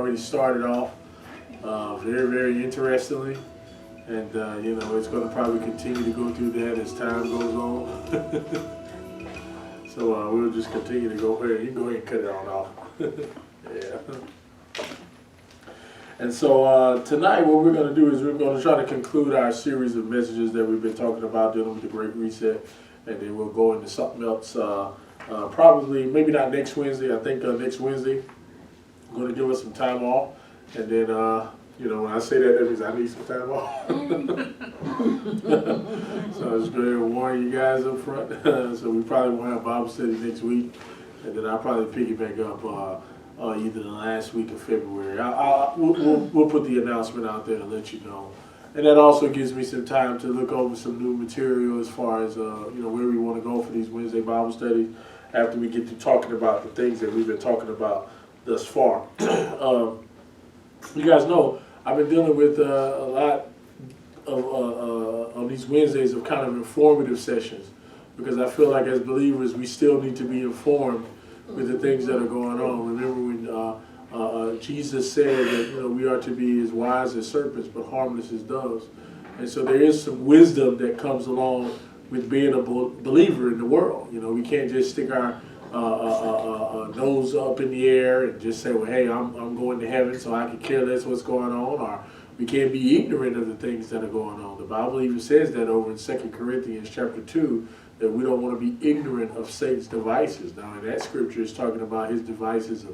already started off very, very interestingly. And, it's going to probably continue to go through that as time goes on. So we'll just continue to go here. You can go ahead and cut it on off. Yeah. And so tonight what we're going to do is we're going to try to conclude our series of messages that we've been talking about dealing with the Great Reset. And then we'll go into something else probably, maybe not next Wednesday. I think next Wednesday I'm going to give us some time off. And then, when I say that means I need some time off. So I just go ahead and warn you guys up front. So we probably won't have Bible study next week. And then I'll probably pick it back up either the last week of February. We'll put the announcement out there to let you know. And that also gives me some time to look over some new material as far as where we want to go for these Wednesday Bible studies after we get to talking about the things that we've been talking about thus far. You guys know I've been dealing with a lot of on these Wednesdays of kind of informative sessions, because I feel like as believers we still need to be informed with the things that are going on. Remember when Jesus said that we are to be as wise as serpents but harmless as doves, and so there is some wisdom that comes along with being a believer in the world. We can't just stick our nose up in the air and just say, well, hey, I'm going to heaven, so I can care less what's going on, or we can't be ignorant of the things that are going on. The Bible even says that over in 2 Corinthians chapter 2, that we don't want to be ignorant of Satan's devices. Now, in that scripture, it's talking about his devices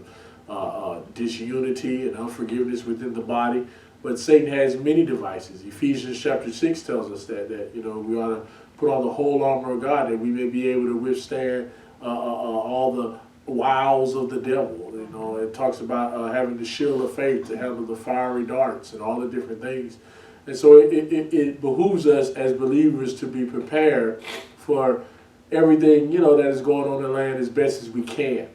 of disunity and unforgiveness within the body, but Satan has many devices. Ephesians chapter 6 tells us that we ought to put on the whole armor of God that we may be able to withstand all the wiles of the devil. It talks about having the shield of faith to handle the fiery darts and all the different things. And so it behooves us as believers to be prepared for everything that is going on in the land as best as we can.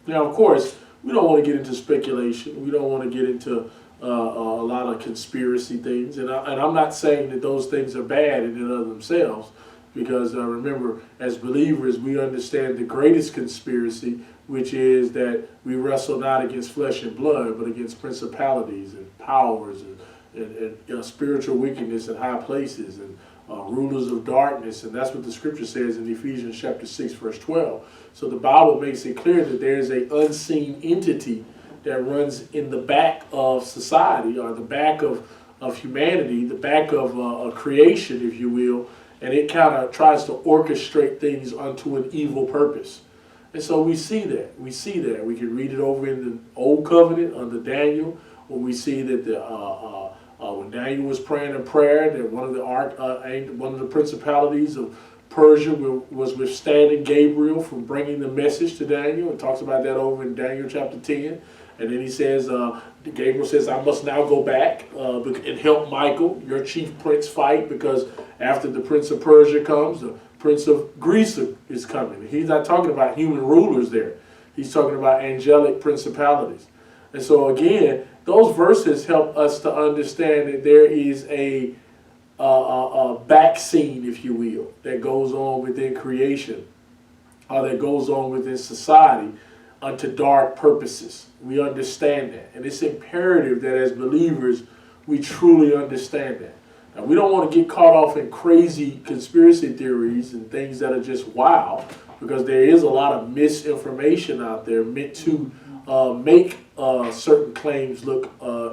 Now, of course, we don't want to get into speculation. We don't want to get into a lot of conspiracy things. And I'm not saying that those things are bad in and of themselves. Because remember, as believers, we understand the greatest conspiracy, which is that we wrestle not against flesh and blood, but against principalities and powers and spiritual wickedness in high places and rulers of darkness. And that's what the scripture says in Ephesians chapter 6, verse 12. So the Bible makes it clear that there is an unseen entity that runs in the back of society, or the back of humanity, the back of creation, if you will. And it kind of tries to orchestrate things unto an evil purpose. And so we see that. We can read it over in the Old Covenant under Daniel, where we see that when Daniel was praying a prayer, that one of the principalities of Persia was withstanding Gabriel from bringing the message to Daniel. It talks about that over in Daniel chapter 10. And then he says, Gabriel says, I must now go back and help Michael, your chief prince, fight, because after the prince of Persia comes, the prince of Greece is coming. He's not talking about human rulers there. He's talking about angelic principalities. And so again, those verses help us to understand that there is a back scene, if you will, that goes on within creation, or that goes on within society, unto dark purposes. We understand that. And it's imperative that as believers, we truly understand that. Now, we don't want to get caught off in crazy conspiracy theories and things that are just wow, because there is a lot of misinformation out there meant to make certain claims look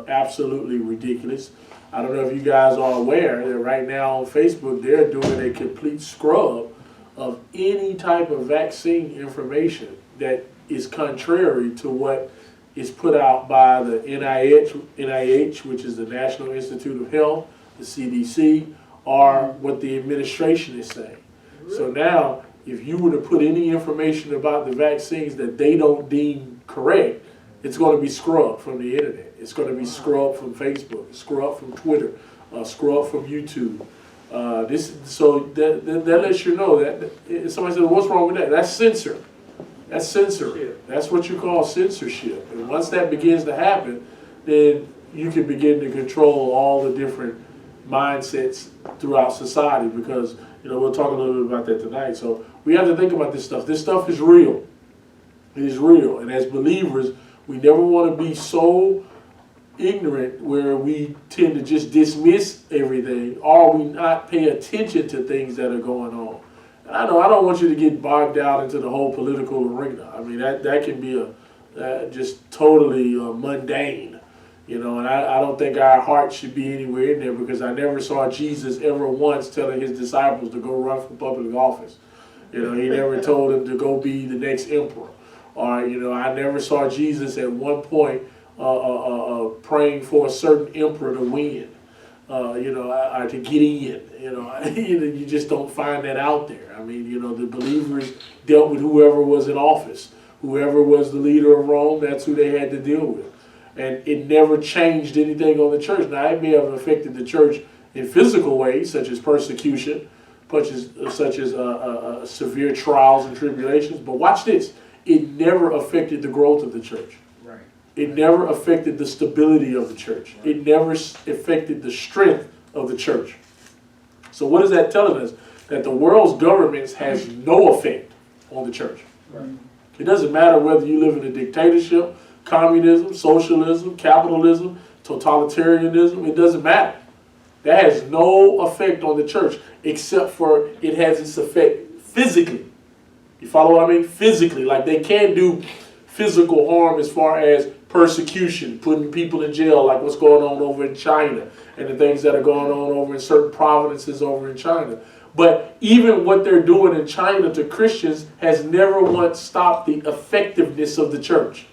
absolutely ridiculous. I don't know if you guys are aware that right now on Facebook, they're doing a complete scrub of any type of vaccine information that is contrary to what is put out by the NIH, which is the National Institute of Health, the CDC, or what the administration is saying. So now, if you were to put any information about the vaccines that they don't deem correct, it's going to be scrubbed from the internet. It's going to be scrubbed from Facebook, scrubbed from Twitter, scrubbed from YouTube. So that lets you know that somebody says, what's wrong with that? That's censor. That's censoring. That's what you call censorship. And once that begins to happen, then you can begin to control all the different mindsets throughout society, because we'll talk a little bit about that tonight. So we have to think about this stuff. This stuff is real. It is real. And as believers, We never want to be so ignorant where we tend to just dismiss everything, or we not pay attention to things that are going on. And I don't want you to get bogged down into the whole political arena. I mean, that can be just totally mundane, you know, and I don't think our heart should be anywhere in there, because I never saw Jesus ever once telling his disciples to go run for public office. You know, he never told them to go be the next emperor. Or, you know, I never saw Jesus at one point praying for a certain emperor to win, you know, or to get in. You know, you just don't find that out there. I mean, you know, the believers dealt with whoever was in office. Whoever was the leader of Rome, that's who they had to deal with. And it never changed anything on the church. Now, it may have affected the church in physical ways, such as persecution, such as severe trials and tribulations. But watch this. It never affected the growth of the church. Right. It never affected the stability of the church. Right. It never affected the strength of the church. So what is that telling us? That the world's governments has no effect on the church. Right. It doesn't matter whether you live in a dictatorship, communism, socialism, capitalism, totalitarianism. It doesn't matter. That has no effect on the church, except for it has its effect physically. You follow what I mean? Physically. Like, they can't do physical harm as far as persecution, putting people in jail, like what's going on over in China and the things that are going on over in certain provinces over in China. But even what they're doing in China to Christians has never once stopped the effectiveness of the church.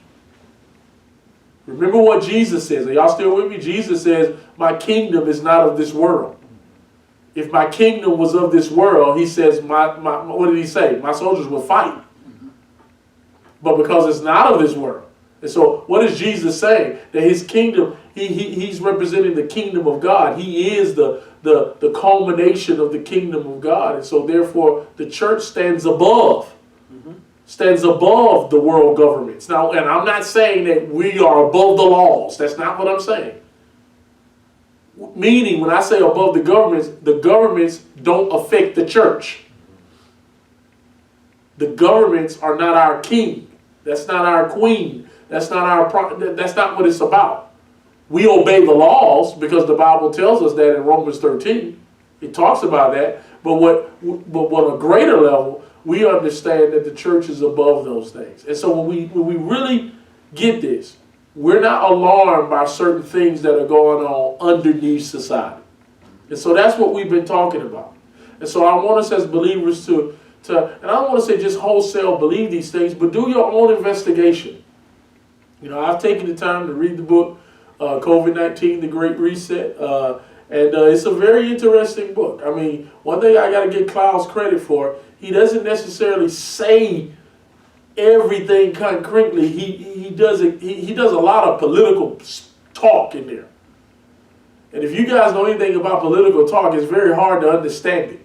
Remember what Jesus says. Are y'all still with me? Jesus says, my kingdom is not of this world. If my kingdom was of this world, he says, what did he say? My soldiers will fight. But because it's not of this world. And so what is Jesus saying? That his kingdom, he's representing the kingdom of God. He is the culmination of the kingdom of God. And so therefore the church stands above. Stands above the world governments. Now, and I'm not saying that we are above the laws. That's not what I'm saying. Meaning, when I say above the governments don't affect the church. The governments are not our king. That's not our queen. That's not what it's about. We obey the laws because the Bible tells us that in Romans 13. It talks about that. But on a greater level, we understand that the church is above those things. And so when we really get this, we're not alarmed by certain things that are going on underneath society. And so that's what we've been talking about. And so I want us as believers to and I don't want to say just wholesale believe these things, but do your own investigation. You know, I've taken the time to read the book, COVID-19, The Great Reset, and it's a very interesting book. I mean, one thing I got to give Klaus credit for, he doesn't necessarily say everything concretely. He does a lot of political talk in there. And if you guys know anything about political talk, it's very hard to understand it.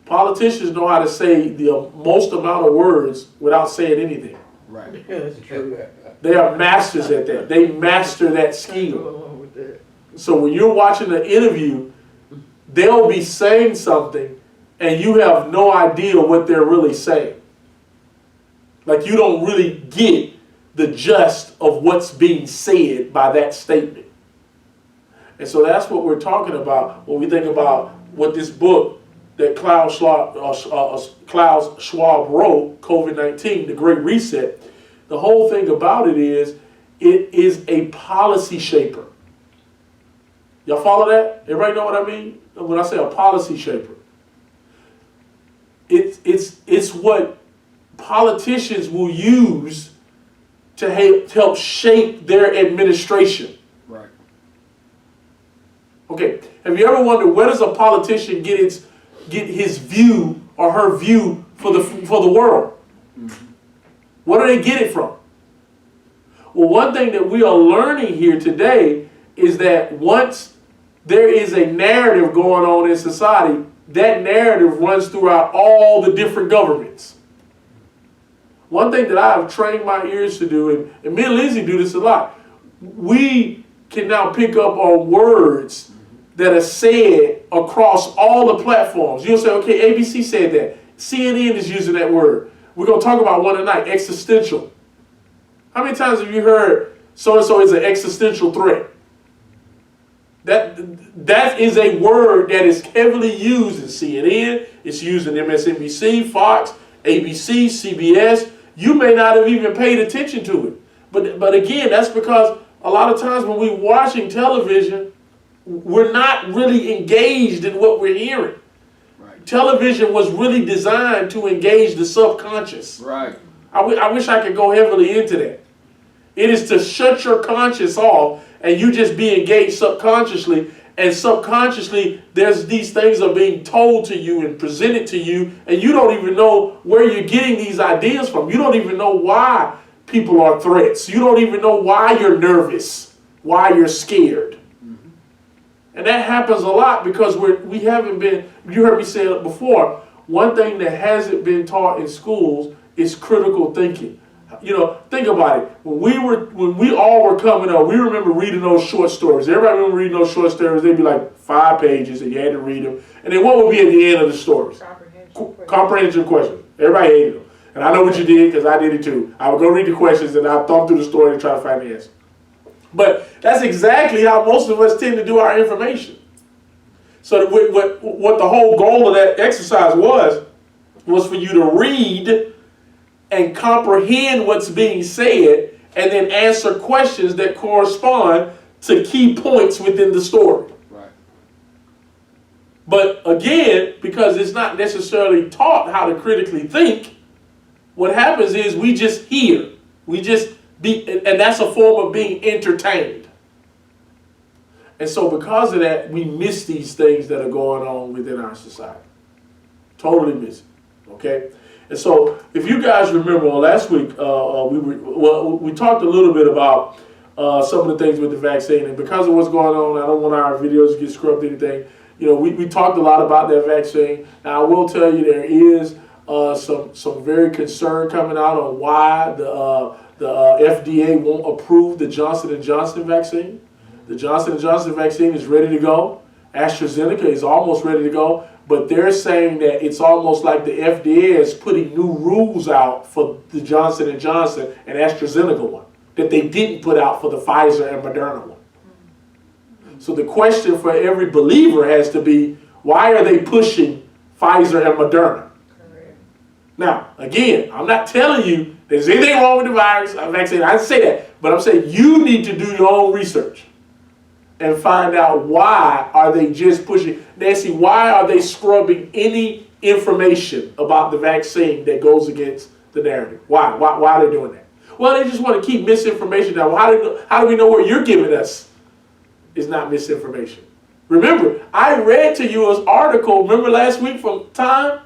Politicians know how to say the most amount of words without saying anything. Right. That's true. They are masters at that. They master that skill. So when you're watching an interview, they'll be saying something and you have no idea what they're really saying. Like, you don't really get the gist of what's being said by that statement. And so that's what we're talking about when we think about what this book that Klaus Schwab wrote, COVID-19, The Great Reset. The whole thing about it is a policy shaper. Y'all follow that? Everybody know what I mean? When I say a policy shaper, it's what politicians will use to help shape their administration. Right. Okay. Have you ever wondered where does a politician get his view or her view for the world? Mm-hmm. Where do they get it from? Well, one thing that we are learning here today is that once there is a narrative going on in society, that narrative runs throughout all the different governments. One thing that I have trained my ears to do, and me and Lindsay do this a lot, we can now pick up on words that are said across all the platforms. You'll say, okay, ABC said that. CNN is using that word. We're going to talk about one tonight, existential. How many times have you heard so-and-so is an existential threat? That is a word that is heavily used in CNN. It's used in MSNBC, Fox, ABC, CBS. You may not have even paid attention to it. But again, that's because a lot of times when we're watching television, we're not really engaged in what we're hearing. Right. Television was really designed to engage the subconscious. Right. I wish I could go heavily into that. It is to shut your conscious off and you just be engaged subconsciously. And subconsciously, there's these things are being told to you and presented to you, and you don't even know where you're getting these ideas from. You don't even know why people are threats. You don't even know why you're nervous, why you're scared. Mm-hmm. And that happens a lot because we haven't been, you heard me say it before, one thing that hasn't been taught in schools is critical thinking. You know, think about it. When we all were coming up, we remember reading those short stories. Everybody remember reading those short stories. They'd be like 5 pages and you had to read them. And then what would be at the end of the stories? Comprehension questions. Everybody hated them. And I know what you did because I did it too. I would go read the questions and I'd thumb through the story and try to find the answer. But that's exactly how most of us tend to do our information. So what the whole goal of that exercise was for you to read and comprehend what's being said, and then answer questions that correspond to key points within the story. Right. But again, because it's not necessarily taught how to critically think, what happens is we just hear. We just be, and that's a form of being entertained. And so because of that, we miss these things that are going on within our society. Totally miss it. Okay? And so, if you guys remember, last week we talked a little bit about some of the things with the vaccine, and because of what's going on, I don't want our videos to get scrubbed or anything. You know, we talked a lot about that vaccine. Now, I will tell you there is some very concern coming out on why the FDA won't approve the Johnson & Johnson vaccine. The Johnson & Johnson vaccine is ready to go. AstraZeneca is almost ready to go. But they're saying that it's almost like the FDA is putting new rules out for the Johnson & Johnson and AstraZeneca one that they didn't put out for the Pfizer and Moderna one. So the question for every believer has to be, why are they pushing Pfizer and Moderna? Now, again, I'm not telling you there's anything wrong with the virus vaccine. I didn't say that. But I'm saying you need to do your own research and find out why are they just pushing. Nancy, why are they scrubbing any information about the vaccine that goes against the narrative? Why are they doing that? Well, they just want to keep misinformation down. Well, how do we know what you're giving us is not misinformation? Remember, I read to you an article, remember last week from Time?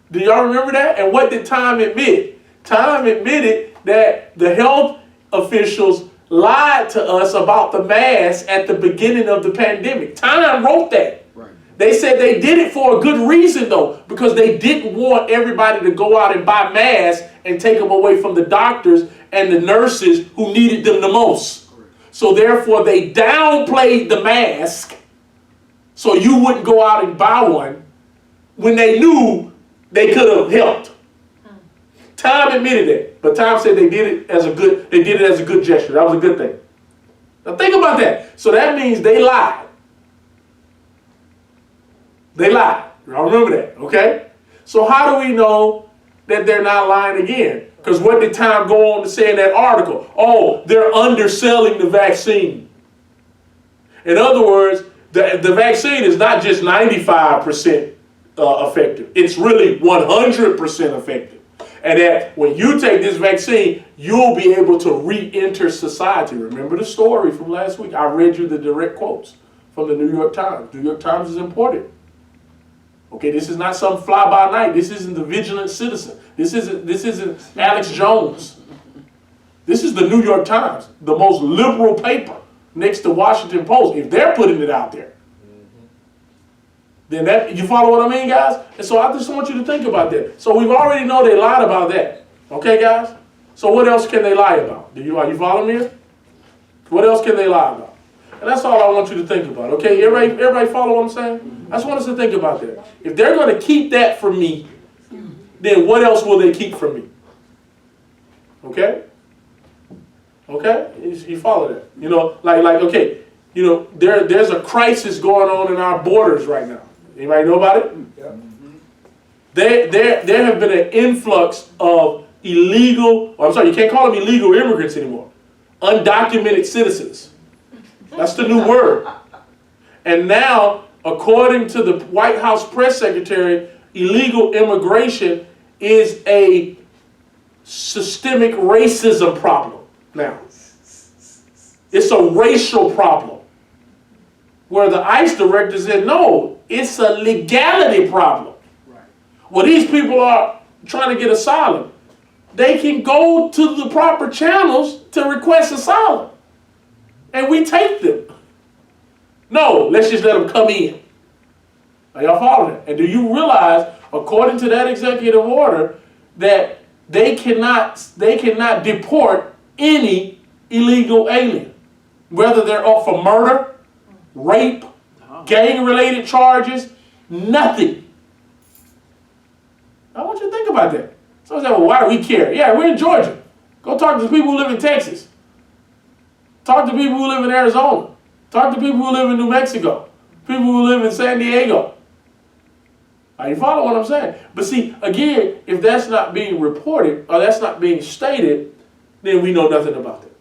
Do y'all remember that? And what did Time admit? Time admitted that the health officials lied to us about the mask at the beginning of the pandemic. Time wrote that. Right. They said they did it for a good reason, though, because they didn't want everybody to go out and buy masks and take them away from the doctors and the nurses who needed them the most. Right. So therefore, they downplayed the mask so you wouldn't go out and buy one when they knew they could have helped. Time admitted that, but Time said they did it as a good gesture. That was a good thing. Now think about that. So that means they lied. They lied. Y'all remember that, okay? So how do we know that they're not lying again? Because what did Time go on to say in that article? Oh, they're underselling the vaccine. In other words, the vaccine is not just 95% effective. It's really 100% effective. And that when you take this vaccine, you'll be able to re-enter society. Remember the story from last week? I read you the direct quotes from the New York Times. New York Times is important. Okay, this is not some fly-by-night. This isn't the Vigilant Citizen. This isn't Alex Jones. This is the New York Times, the most liberal paper next to Washington Post. If they're putting it out there, then that, you follow what I mean, guys? And so I just want you to think about that. So we've already know they lied about that. Okay, guys? So what else can they lie about? Are you following me? What else can they lie about? And that's all I want you to think about. Okay, everybody follow what I'm saying? I just want us to think about that. If they're going to keep that from me, then what else will they keep from me? Okay? Okay, you follow that? You know, okay, you know, there's a crisis going on in our borders right now. Anybody know about it? Yeah. There have been an influx of illegal, I'm sorry, you can't call them illegal immigrants anymore. Undocumented citizens. That's the new word. And now, according to the White House press secretary, illegal immigration is a systemic racism problem now. It's a racial problem. Where the ICE director said, no, it's a legality problem. Right. Well, these people are trying to get asylum. They can go to the proper channels to request asylum. And we take them. No, let's just let them come in. Are y'all following that? And do you realize, according to that executive order, that they cannot deport any illegal alien, whether they're up for murder, rape, gang-related charges, nothing. I want you to think about that. Someone said, well, why do we care? Yeah, we're in Georgia. Go talk to the people who live in Texas. Talk to people who live in Arizona. Talk to people who live in New Mexico. People who live in San Diego. Are you following what I'm saying? But see, again, if that's not being reported or that's not being stated, then we know nothing about it.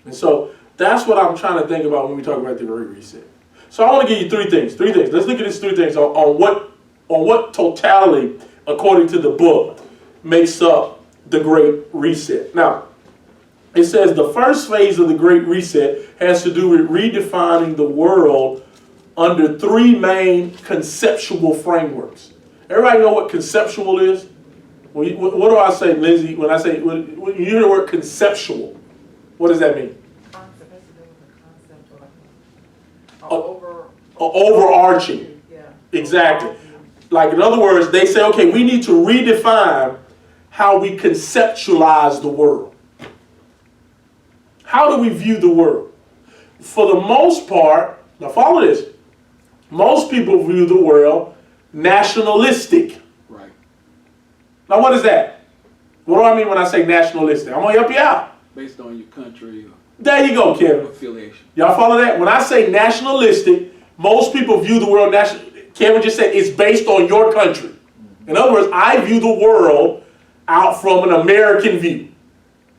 And so that's what I'm trying to think about when we talk about the Great Reset. So I want to give you three things. Let's look at these three things on what totality, according to the book, makes up the Great Reset. Now, it says the first phase of the Great Reset has to do with redefining the world under three main conceptual frameworks. Everybody know what conceptual is? What do I say, Lindsay, when you hear the word conceptual? What does that mean? Overarching. Yeah. Exactly. Like, in other words, they say, okay, we need to redefine how we conceptualize the world. How do we view the world? For the most part, now follow this, most people view the world nationalistic. Right. Now what is that? What do I mean when I say nationalistic? I'm going to help you out. Based on your country or There you go, Kevin. affiliation. Y'all follow that? When I say nationalistic, most people view the world Kevin just said it's based on your country. In other words, I view the world out from an American view.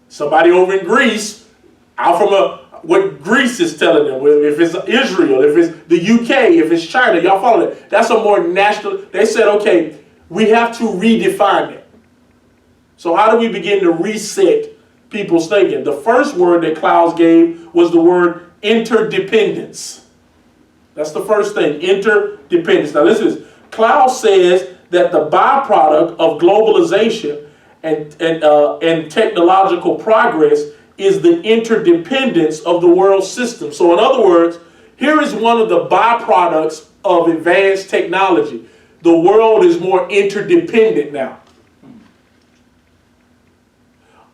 Somebody over in Greece, out from what Greece is telling them. If it's Israel, if it's the UK, if it's China, y'all follow that? That's a more national. They said, okay, we have to redefine it. So how do we begin to reset people's thinking? The first word that Klaus gave was the word interdependence. That's the first thing, interdependence. Now listen to this. Klaus says that the byproduct of globalization and technological progress is the interdependence of the world system. So in other words, here is one of the byproducts of advanced technology. The world is more interdependent now.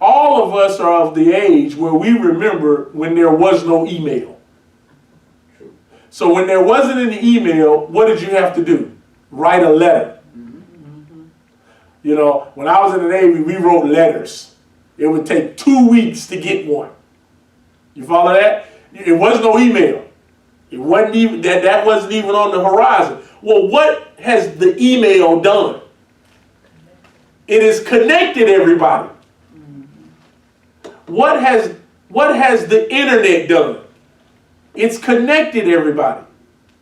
All of us are of the age where we remember when there was no email. So when there wasn't any email, what did you have to do? Write a letter. You know, when I was in the Navy, we wrote letters. It would take 2 weeks to get one. You follow that? It was no email. It wasn't even that wasn't even on the horizon. Well, what has the email done? It has connected everybody. What has the internet done? It's connected everybody.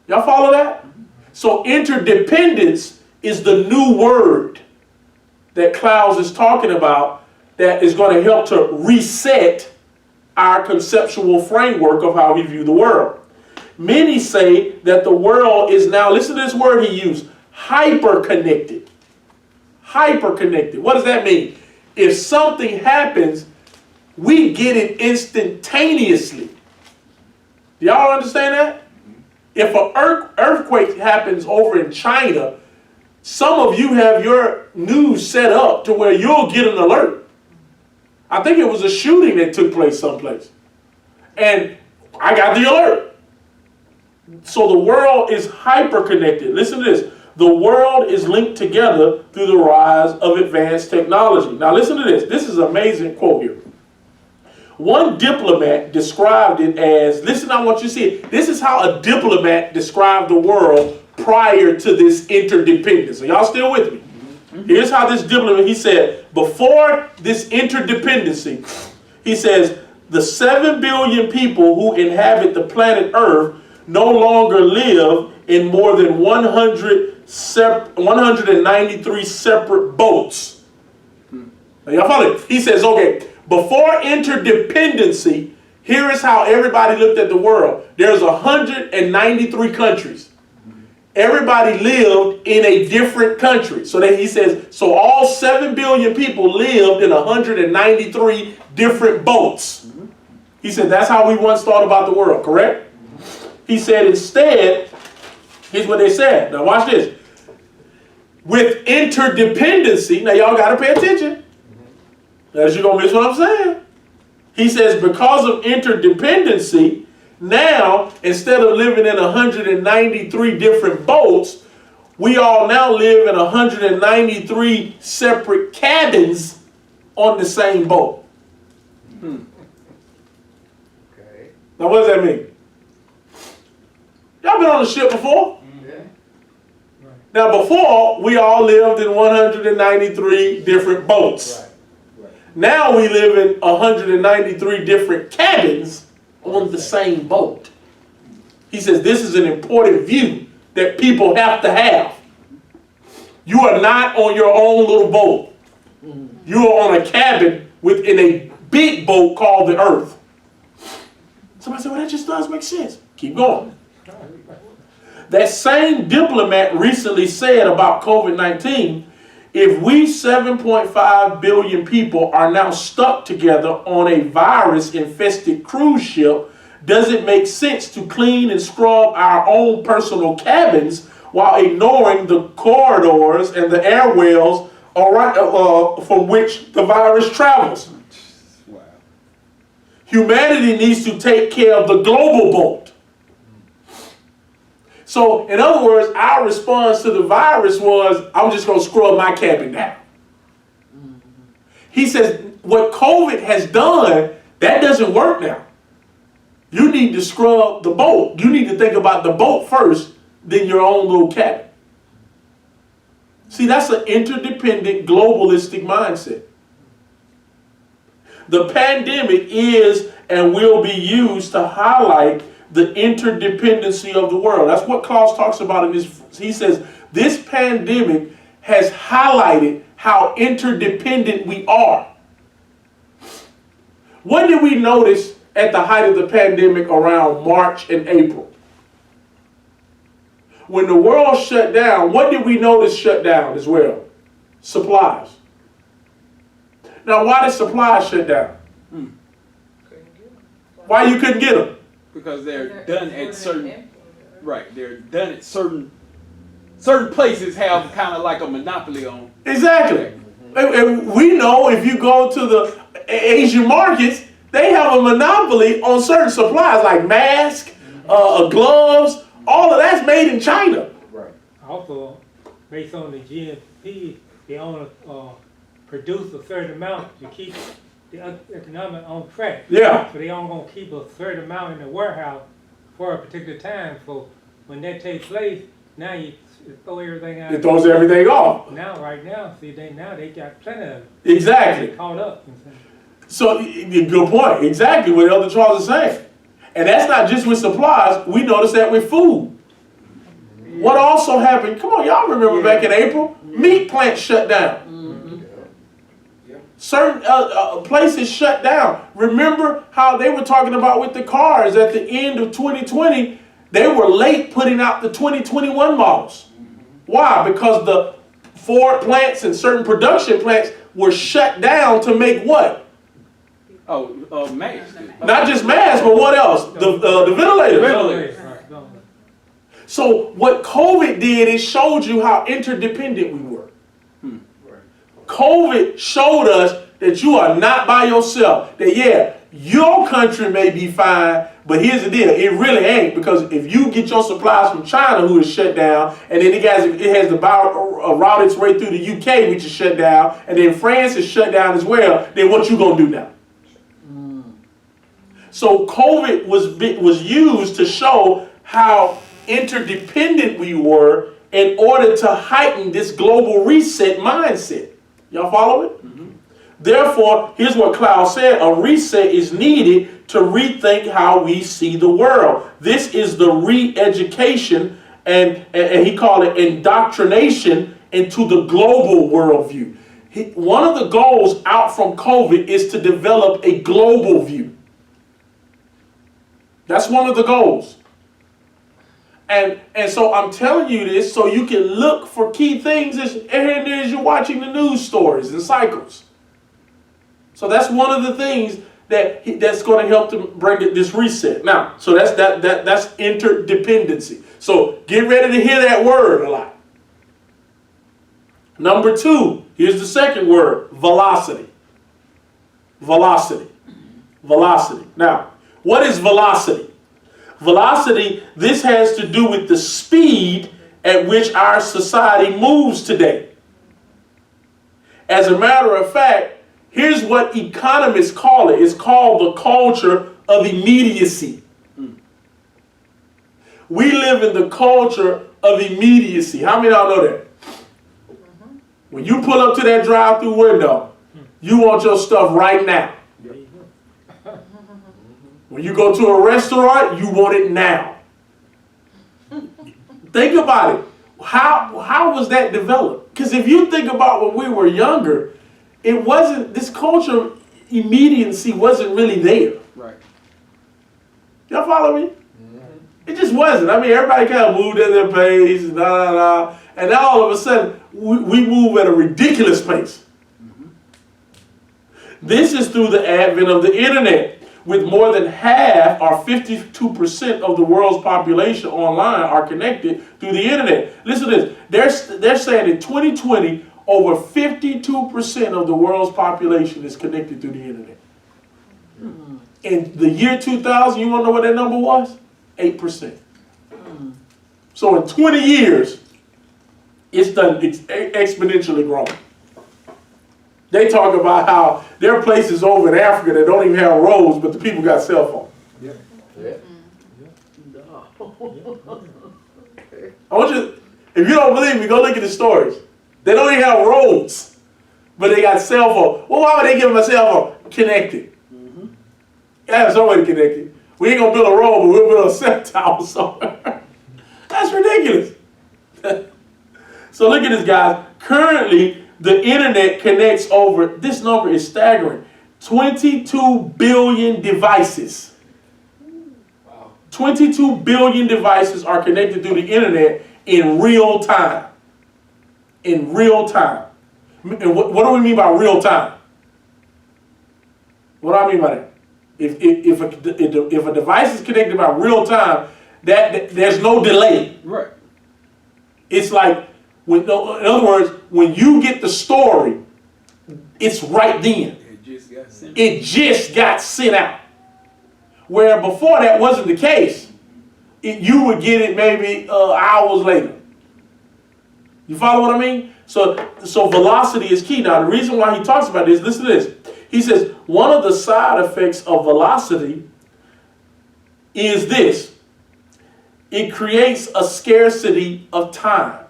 Y'all follow that? So interdependence is the new word that Klaus is talking about that is going to help to reset our conceptual framework of how we view the world. Many say that the world is now, listen to this word he used, hyper-connected. Hyper-connected. What does that mean? If something happens, we get it instantaneously. Do y'all understand that? If an earthquake happens over in China, some of you have your news set up to where you'll get an alert. I think it was a shooting that took place someplace. And I got the alert. So the world is hyper-connected. Listen to this. The world is linked together through the rise of advanced technology. Now listen to this. This is an amazing quote here. One diplomat described it as, listen, I want you to see it. This is how a diplomat described the world prior to this interdependence. Are y'all still with me? Here's how this diplomat, he said, before this interdependency, he says, the 7 billion people who inhabit the planet Earth no longer live in more than 193 separate boats. Now, y'all follow it? He says, okay, before interdependency, here is how everybody looked at the world. There's 193 countries. Everybody lived in a different country. So then he says, so all 7 billion people lived in 193 different boats. He said, that's how we once thought about the world, correct? He said, instead, here's what they said. Now watch this. With interdependency, now y'all got to pay attention. Else you're going to miss what I'm saying. He says, because of interdependency, now, instead of living in 193 different boats, we all now live in 193 separate cabins on the same boat. Okay. Now, what does that mean? Y'all been on a ship before? Yeah. Now, before, we all lived in 193 different boats. Right. Now we live in 193 different cabins on the same boat. He says this is an important view that people have to have. You are not on your own little boat. You are on a cabin within a big boat called the earth. Somebody said, well, that just does make sense. Keep going. That same diplomat recently said about COVID-19, if we 7.5 billion people are now stuck together on a virus-infested cruise ship, does it make sense to clean and scrub our own personal cabins while ignoring the corridors and the airways from which the virus travels? Wow. Humanity needs to take care of the global boat. So, in other words, our response to the virus was, I'm just going to scrub my cabin down. He says, what COVID has done, that doesn't work now. You need to scrub the boat. You need to think about the boat first, then your own little cabin. See, that's an interdependent, globalistic mindset. The pandemic is and will be used to highlight the interdependency of the world. That's what Klaus talks about in this. He says, this pandemic has highlighted how interdependent we are. What did we notice at the height of the pandemic around March and April? When the world shut down, what did we notice shut down as well? Supplies. Now, why did supplies shut down? Why you couldn't get them? Because they're done at certain, right, they're done at certain places have kind of like a monopoly on. Exactly. And we know if you go to the Asian markets, they have a monopoly on certain supplies like masks, gloves, all of that's made in China. Right. Also, based on the GNP, they only produce a certain amount to keep the economic on track. Yeah. So they only gonna keep a certain amount in the warehouse for a particular time. So when that takes place, now you throw everything out. It throws everything off. Now, right now, see, they got plenty of it. Exactly. They caught up. So, good point. Exactly what Elder Charles is saying. And that's not just with supplies. We noticed that with food. What also happened, come on, y'all remember back in April? Meat plants shut down. Certain places shut down. Remember how they were talking about with the cars at the end of 2020, they were late putting out the 2021 models. Why? Because the Ford plants and certain production plants were shut down to make what? Oh, masks. Not just masks, but what else? The ventilators. Ventilators. So what COVID did, it showed you how interdependent we were. COVID showed us that you are not by yourself. That your country may be fine, but here's the deal, it really ain't, because if you get your supplies from China, who is shut down, and then it has to route its way through the UK, which is shut down, and then France is shut down as well, then what you gonna do now? So COVID was used to show how interdependent we were in order to heighten this global reset mindset. Y'all follow it? Mm-hmm. Therefore, here's what Cloud said: a reset is needed to rethink how we see the world. This is the re-education, and he called it indoctrination into the global worldview. One of the goals out from COVID is to develop a global view. That's one of the goals. And so I'm telling you this so you can look for key things as you're watching the news stories and cycles. So that's one of the things that's going to help to bring this reset. Now, so that's interdependency. So get ready to hear that word a lot. Number 2, here's the second word: velocity. Velocity. Velocity. Now, what is velocity? Velocity, this has to do with the speed at which our society moves today. As a matter of fact, here's what economists call it. It's called the culture of immediacy. We live in the culture of immediacy. How many of y'all know that? When you pull up to that drive-through window, you want your stuff right now. When you go to a restaurant, you want it now. Think about it. How was that developed? Because if you think about when we were younger, it wasn't, this culture of immediacy wasn't really there. Right. Y'all follow me? It just wasn't. I mean, everybody kind of moved at their pace, and and now all of a sudden, we move at a ridiculous pace. This is through the advent of the internet. With more than half, or 52% of the world's population online are connected through the internet. Listen to this. They're saying in 2020, over 52% of the world's population is connected through the internet. In the year 2000, you want to know what that number was? 8%. So in 20 years, it's exponentially grown. They talk about how there are places over in Africa that don't even have roads, but the people got cell phones. Yeah. Yeah. I want you, if you don't believe me, go look at the stories. They don't even have roads, but they got cell phones. Well, why would they give them a cell phone? Connected. Have somebody connected. We ain't gonna build a road, but we'll build a cell tower somewhere. That's ridiculous. So look at this, guys. Currently, the internet connects over, this number is staggering, 22 billion devices. Wow. 22 billion devices are connected through the internet in real time. In real time. And what do we mean by real time? What do I mean by that? If a device is connected by real time, that there's no delay. Right. It's like, in other words, when you get the story, it's right then. It just got sent out. Where before that wasn't the case. You would get it maybe hours later. You follow what I mean? So velocity is key. Now, the reason why he talks about this, listen to this. He says, one of the side effects of velocity is this. It creates a scarcity of time.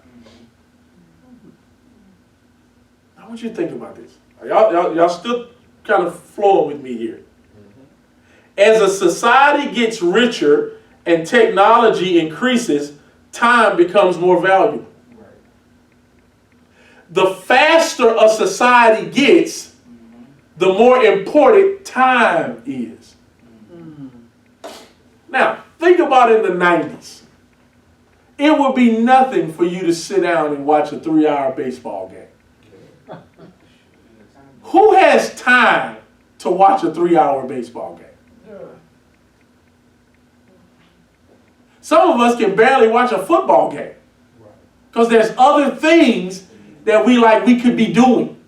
I want you to think about this. Y'all still kind of flowing with me here. As a society gets richer and technology increases, time becomes more valuable. The faster a society gets, the more important time is. Now, think about in the 90s. It would be nothing for you to sit down and watch a 3-hour baseball game. Who has time to watch a 3-hour baseball game? Some of us can barely watch a football game because there's other things that we could be doing.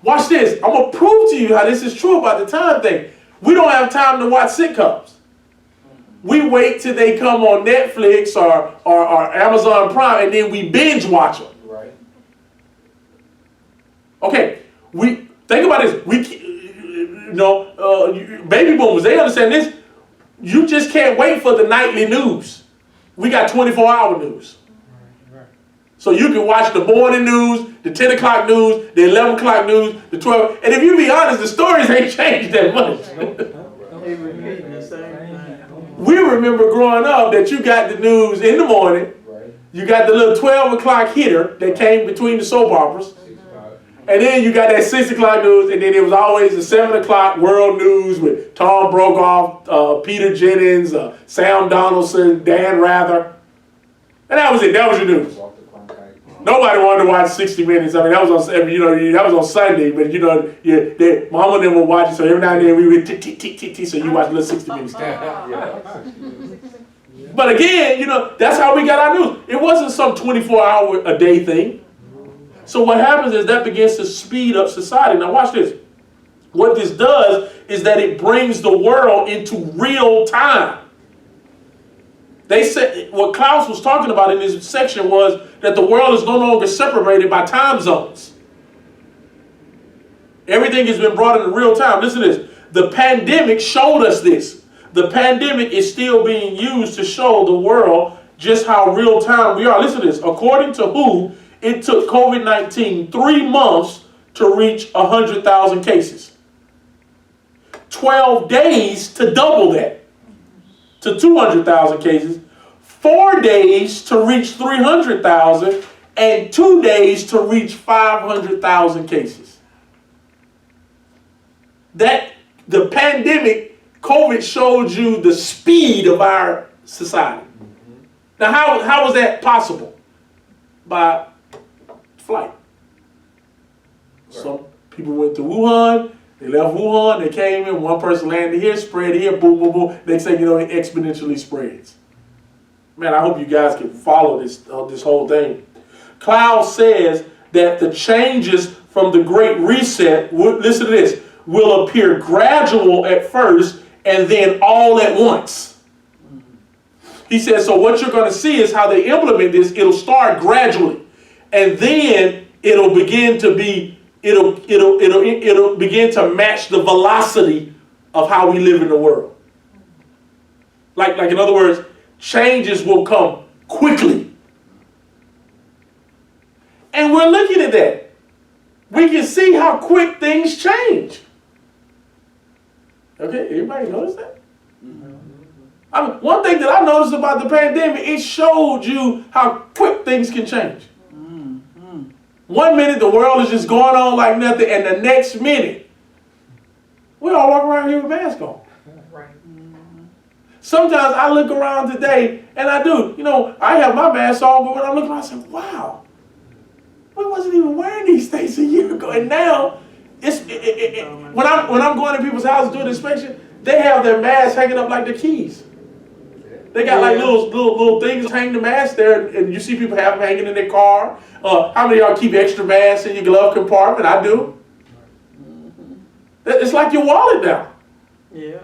Watch this. I'm going to prove to you how this is true about the time thing. We don't have time to watch sitcoms. We wait till they come on Netflix or Amazon Prime, and then we binge watch them. Right. Okay. Think about this. baby boomers, they understand this. You just can't wait for the nightly news. We got 24-hour news. Right. So you can watch the morning news, the 10 o'clock news, the 11 o'clock news, the 12. And if you be honest, the stories ain't changed that much. They repeating the same thing. We remember growing up that you got the news in the morning. You got the little 12 o'clock hitter that came between the soap operas. And then you got that 6 o'clock news, and then it was always the 7 o'clock world news with Tom Brokaw, Peter Jennings, Sam Donaldson, Dan Rather. And that was it. That was your news. Nobody wanted to watch 60 Minutes. I mean, that was on, that was on Sunday, but Mama and them would watch it, so every now and then we would tick, so you watch a little 60 Minutes. But again, that's how we got our news. It wasn't some 24-hour a day thing. So what happens is that begins to speed up society. Now watch this. What this does is that it brings the world into real time. They said, what Klaus was talking about in this section was that the world is no longer separated by time zones. Everything has been brought into real time. Listen to this. The pandemic showed us this. The pandemic is still being used to show the world just how real time we are. Listen to this. According to WHO, it took COVID-19 3 months to reach 100,000 cases. 12 days to double that to 200,000 cases. 4 days to reach 300,000 and 2 days to reach 500,000 cases. That the pandemic, COVID showed you the speed of our society. Now, how was that possible? By flight. Some people went to Wuhan, they left Wuhan, they came in, one person landed here, spread here, boom, boom, boom. Next thing you know, it exponentially spreads. Man, I hope you guys can follow this whole thing. Klaus says that the changes from the Great Reset, listen to this, will appear gradual at first and then all at once. He says, so what you're going to see is how they implement this. It'll start gradually, and then it'll begin to be, it'll begin to match the velocity of how we live in the world. Like in other words, changes will come quickly. And we're looking at that. We can see how quick things change. Okay, everybody notice that? I mean, one thing that I noticed about the pandemic, it showed you how quick things can change. 1 minute the world is just going on like nothing, and the next minute, we all walk around here with masks on. Right. Sometimes I look around today, and I do. I have my mask on, but when I look around, I say, wow, we wasn't even wearing these things a year ago. And now, when I'm going to people's houses doing inspection, they have their masks hanging up like their keys. They got like little things hanging the mask there, and you see people have them hanging in their car. How many of y'all keep extra masks in your glove compartment? I do. It's like your wallet now. Yeah.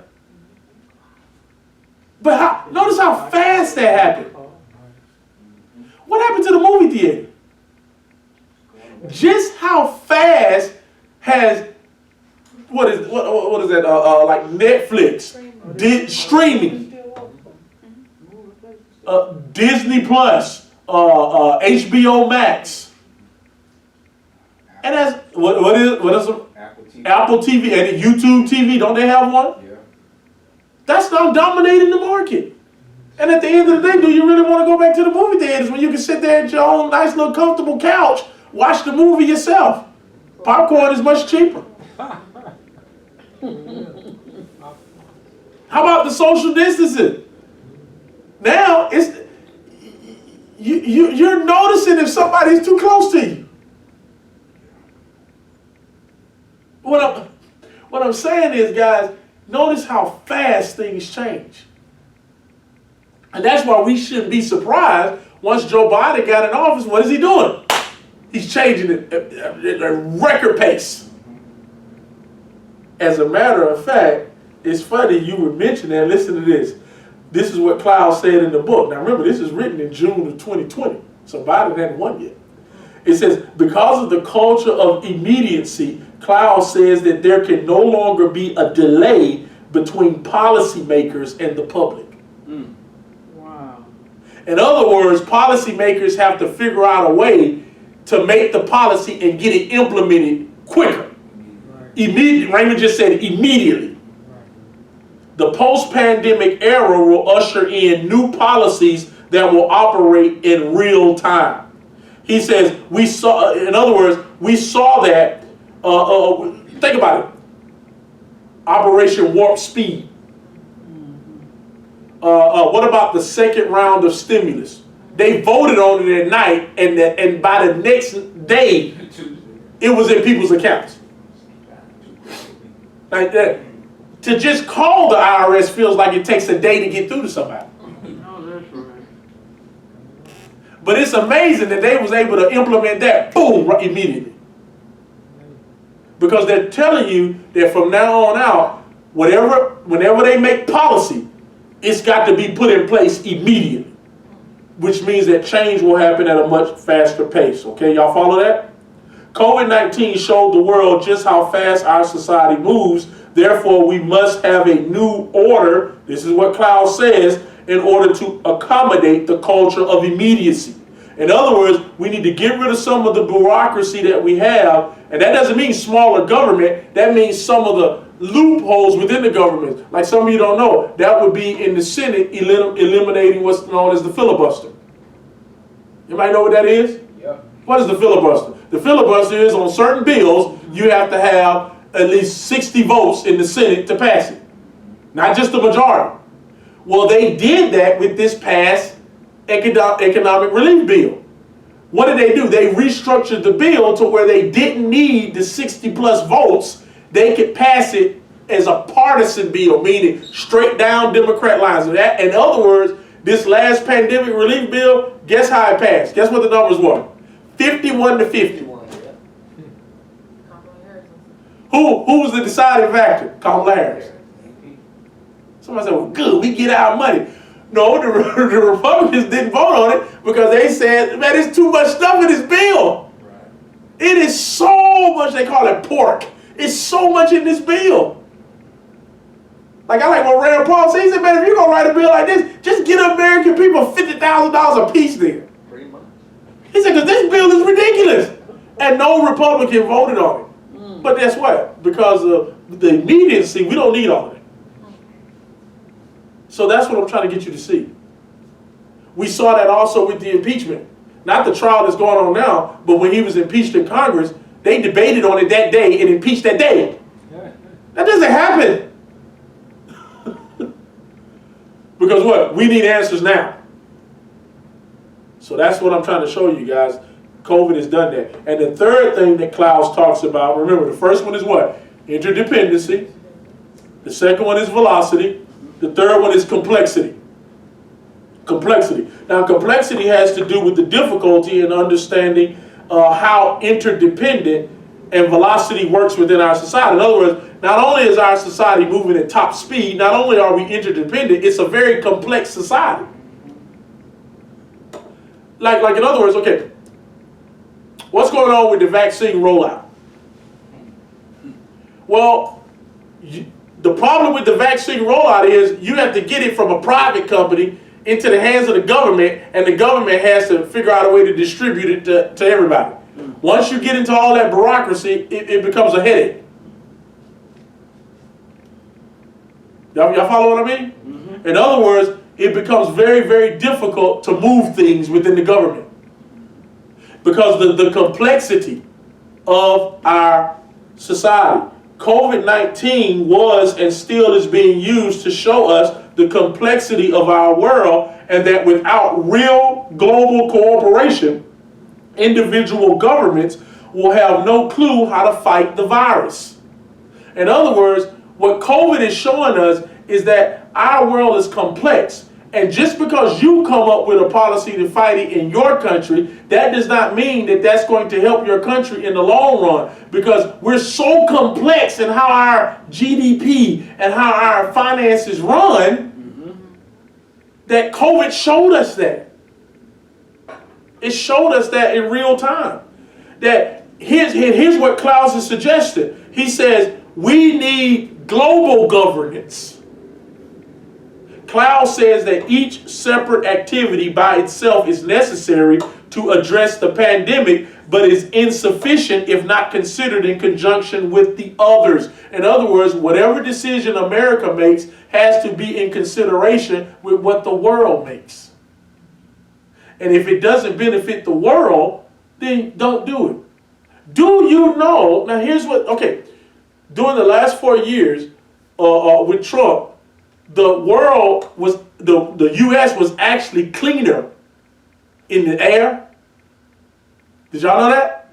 But notice how fast that happened. What happened to the movie theater? Just how fast has what is that? Like Netflix, streaming, Disney Plus, HBO Max, and that's what is Apple TV and YouTube TV. Don't they have one? Yeah. That's now dominating the market. And at the end of the day, do you really want to go back to the movie theaters when you can sit there at your own nice little comfortable couch, watch the movie yourself? Popcorn is much cheaper. How about the social distancing? Now it's you're noticing if somebody's too close to you. What I'm saying is, guys, notice how fast things change. And that's why we shouldn't be surprised once Joe Biden got in office. What is he doing? He's changing it at a record pace. As a matter of fact, it's funny you would mention that. Listen to this. This is what Klaus said in the book. Now remember, this is written in June of 2020, so Biden hadn't won yet. It says, because of the culture of immediacy, Cloud says that there can no longer be a delay between policymakers and the public. Wow. In other words, policymakers have to figure out a way to make the policy and get it implemented quicker. Immediately, Raymond just said immediately. The post-pandemic era will usher in new policies that will operate in real time. He says, in other words, we saw that, think about it, Operation Warp Speed. What about the second round of stimulus? They voted on it at night, and by the next day, it was in people's accounts. Like that. To just call the IRS feels like it takes a day to get through to somebody. Oh, that's right. But it's amazing that they was able to implement that, boom, right, immediately. Because they're telling you that from now on out, whenever they make policy, it's got to be put in place immediately. Which means that change will happen at a much faster pace. Okay, y'all follow that? COVID-19 showed the world just how fast our society moves. Therefore, we must have a new order, this is what Cloud says, in order to accommodate the culture of immediacy. In other words, we need to get rid of some of the bureaucracy that we have, and that doesn't mean smaller government, that means some of the loopholes within the government. Like some of you don't know, that would be in the Senate eliminating what's known as the filibuster. You might know what that is? Yeah. What is the filibuster? The filibuster is on certain bills, you have to have at least 60 votes in the Senate to pass it. Not just the majority. Well, they did that with this past economic relief bill. What did they do? They restructured the bill to where they didn't need the 60 plus votes. They could pass it as a partisan bill, meaning straight down Democrat lines. In other words, this last pandemic relief bill, guess how it passed? Guess what the numbers were? 51 to 50. Who was the deciding factor? Kamala Harris. Somebody said, well, good, we get our money. No, the Republicans didn't vote on it because they said, man, there's too much stuff in this bill. Right. It is so much, they call it pork. It's so much in this bill. Like I like what Rand Paul said. He said, man, if you're going to write a bill like this, just get American people $50,000 a piece there. Pretty much. He said, because this bill is ridiculous. And no Republican voted on it. But guess what? Because of the immediacy, we don't need all of it. So that's what I'm trying to get you to see. We saw that also with the impeachment. Not the trial that's going on now, but when he was impeached in Congress, they debated on it that day and impeached that day. That doesn't happen. Because what? We need answers now. So that's what I'm trying to show you guys. COVID has done that. And the third thing that Klaus talks about, remember, the first one is what? Interdependency. The second one is velocity. The third one is complexity. Complexity. Now, complexity has to do with the difficulty in understanding how interdependent and velocity works within our society. In other words, not only is our society moving at top speed, not only are we interdependent, it's a very complex society. Like in other words, okay, what's going on with the vaccine rollout? Well, the problem with the vaccine rollout is you have to get it from a private company into the hands of the government, and the government has to figure out a way to distribute it to everybody. Once you get into all that bureaucracy, it becomes a headache. Y'all follow what I mean? Mm-hmm. In other words, it becomes very, very difficult to move things within the government. Because the complexity of our society. COVID-19 was and still is being used to show us the complexity of our world, and that without real global cooperation, individual governments will have no clue how to fight the virus. In other words, what COVID is showing us is that our world is complex. And just because you come up with a policy to fight it in your country, that does not mean that that's going to help your country in the long run. Because we're so complex in how our GDP and how our finances run, that COVID showed us that. It showed us that in real time. that here's what Klaus is suggesting. He says we need global governance. Klaus says that each separate activity by itself is necessary to address the pandemic, but is insufficient if not considered in conjunction with the others. In other words, whatever decision America makes has to be in consideration with what the world makes. And if it doesn't benefit the world, then don't do it. Do you know, now here's what, okay, during the last 4 years with Trump, the world was, the U.S. was actually cleaner in the air. Did y'all know that?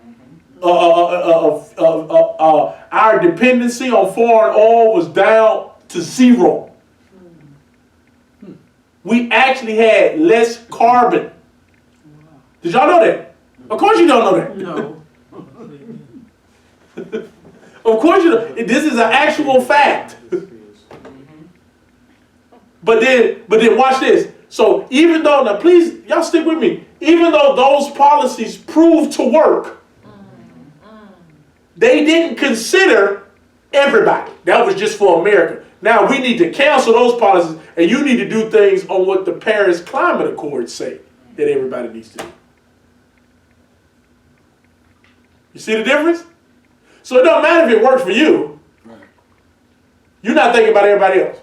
Our dependency on foreign oil was down to 0. We actually had less carbon. Did y'all know that? Of course you don't know that. No. Of course you don't. This is an actual fact. But then watch this. So even though, now please, y'all stick with me. Even though those policies proved to work, they didn't consider everybody. That was just for America. Now we need to cancel those policies, and you need to do things on what the Paris Climate Accords say that everybody needs to do. You see the difference? So it don't matter if it works for you. You're not thinking about everybody else.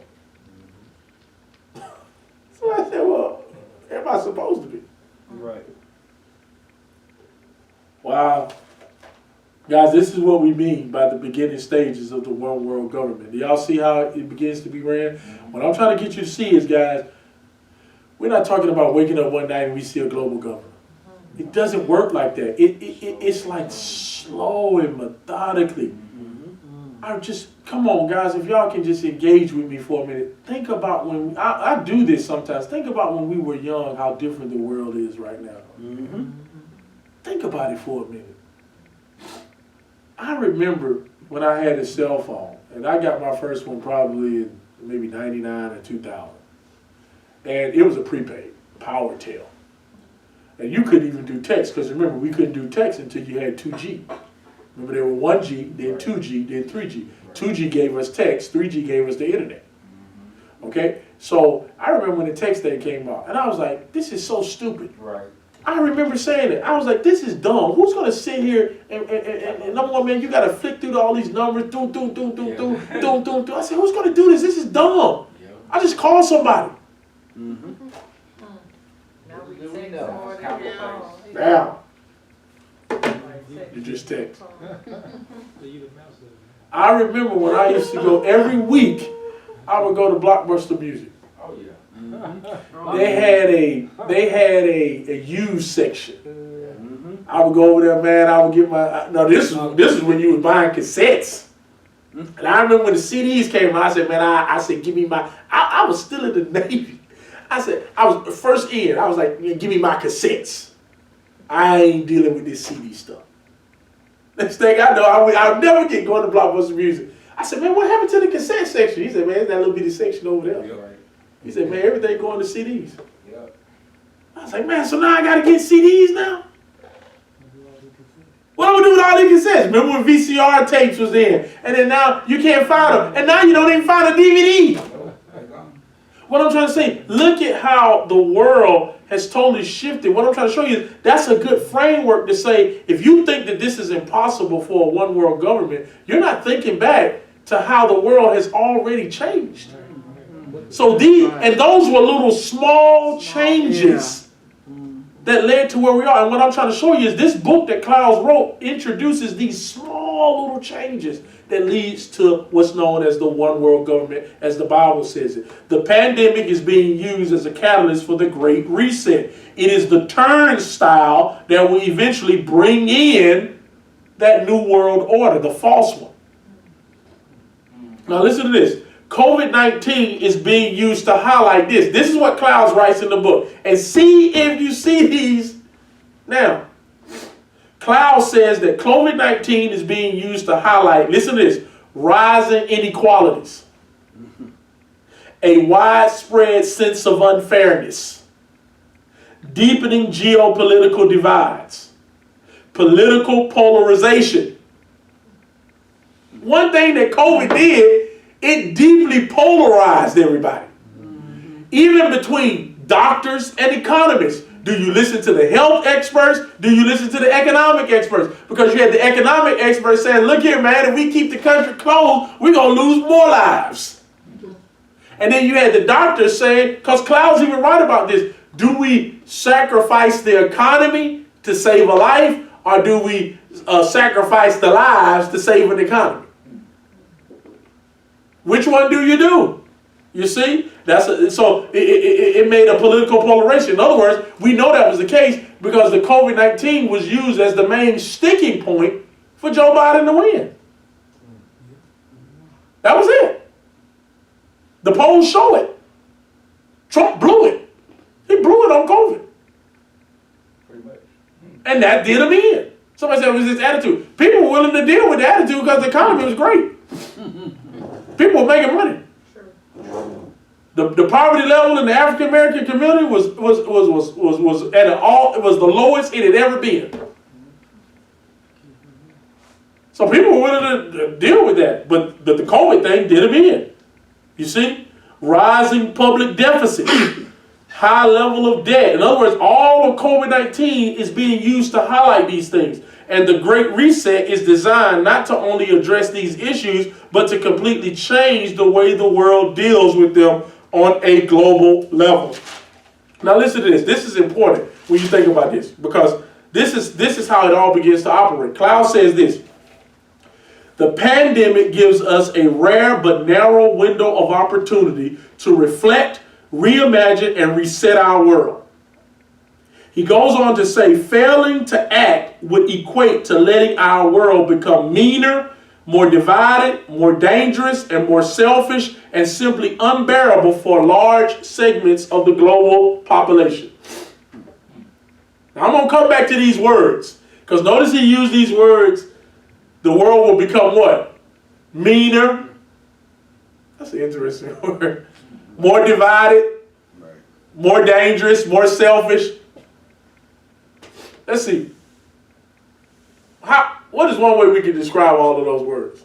So I said, well, everybody's supposed to be. Right. Wow. Guys, this is what we mean by the beginning stages of the one world government. Do y'all see how it begins to be ran? What I'm trying to get you to see is, guys, we're not talking about waking up one night and we see a global government. It doesn't work like that. It's like slow and methodically. Come on, guys, if y'all can just engage with me for a minute. Think about when, I do this sometimes. Think about when we were young, how different the world is right now. Think about it for a minute. I remember when I had a cell phone, and I got my first one probably in maybe 99 or 2000. And it was a prepaid, PowerTel. And you couldn't even do text, because remember, we couldn't do text until you had 2G. Remember, there were 1G, then 2G, then 3G. 2G gave us text, 3G gave us the internet. Okay? So I remember when the text thing came out, and I was like, this is so stupid. Right. I remember saying it. I was like, this is dumb. Who's going to sit here and number one, man, you got to flick through all these numbers, I said, who's going to do this? This is dumb. I just call somebody. Now, you just text. I remember when I used to go every week, I would go to Blockbuster Music. Oh yeah. They had a used section. I would go over there, man. I would get my. No, this is when you was buying cassettes. And I remember when the CDs came out. I said, man, I said, give me my. I was still in the Navy. I said, I was first in. I was like, yeah, give me my cassettes. I ain't dealing with this CD stuff. Next thing I know, I'll never get going to Blockbuster Music. I said, man, what happened to the cassette section? He said, man, it's that little bitty section over there. Right. He said, man, everything going to CDs. Yep. I was like, man, so now I got to get CDs now? What am I do with all these cassettes? Remember when VCR tapes was in? And then now you can't find them. And now you don't even find a DVD. What I'm trying to say, look at how the world has totally shifted. What I'm trying to show you is that's a good framework to say, if you think that this is impossible for a one world government, you're not thinking back to how the world has already changed. So those were little small changes that led to where we are. And what I'm trying to show you is this book that Klaus wrote introduces these small little changes that leads to what's known as the one world government, as the Bible says it. The pandemic is being used as a catalyst for the Great Reset. It is the turnstile that will eventually bring in that new world order, the false one. Now listen to this. COVID-19 is being used to highlight this. This is what Klaus writes in the book. And see if you see these now. Klaus says that COVID-19 is being used to highlight, listen to this, rising inequalities, a widespread sense of unfairness, deepening geopolitical divides, political polarization. One thing that COVID did, it deeply polarized everybody. Even between doctors and economists. Do you listen to the health experts? Do you listen to the economic experts? Because you had the economic experts saying, look here, man, if we keep the country closed, we're going to lose more lives. And then you had the doctors saying, because Cloud's even right about this, do we sacrifice the economy to save a life, or do we sacrifice the lives to save an economy? Which one do you do? You see? So it made a political polarization. In other words, we know that was the case because the COVID-19 was used as the main sticking point for Joe Biden to win. That was it. The polls show it. Trump blew it. He blew it on COVID. Pretty much. And that did him in. Somebody said it was his attitude. People were willing to deal with the attitude because the economy was great. People were making money. The poverty level in the African American community was at it was the lowest it had ever been. So people were willing to deal with that, but the COVID thing did them in. You see, rising public deficit, high level of debt. In other words, all of COVID-19 is being used to highlight these things. And the Great Reset is designed not to only address these issues, but to completely change the way the world deals with them on a global level. Now listen to this. This is important when you think about this, because this is how it all begins to operate. Cloud says this: the pandemic gives us a rare but narrow window of opportunity to reflect, reimagine, and reset our world. He goes on to say, failing to act would equate to letting our world become meaner, more divided, more dangerous, and more selfish, and simply unbearable for large segments of the global population. Now I'm going to come back to these words, because notice he used these words. The world will become what? Meaner. That's an interesting word. More divided, more dangerous, more selfish. Let's see. What is one way we can describe all of those words?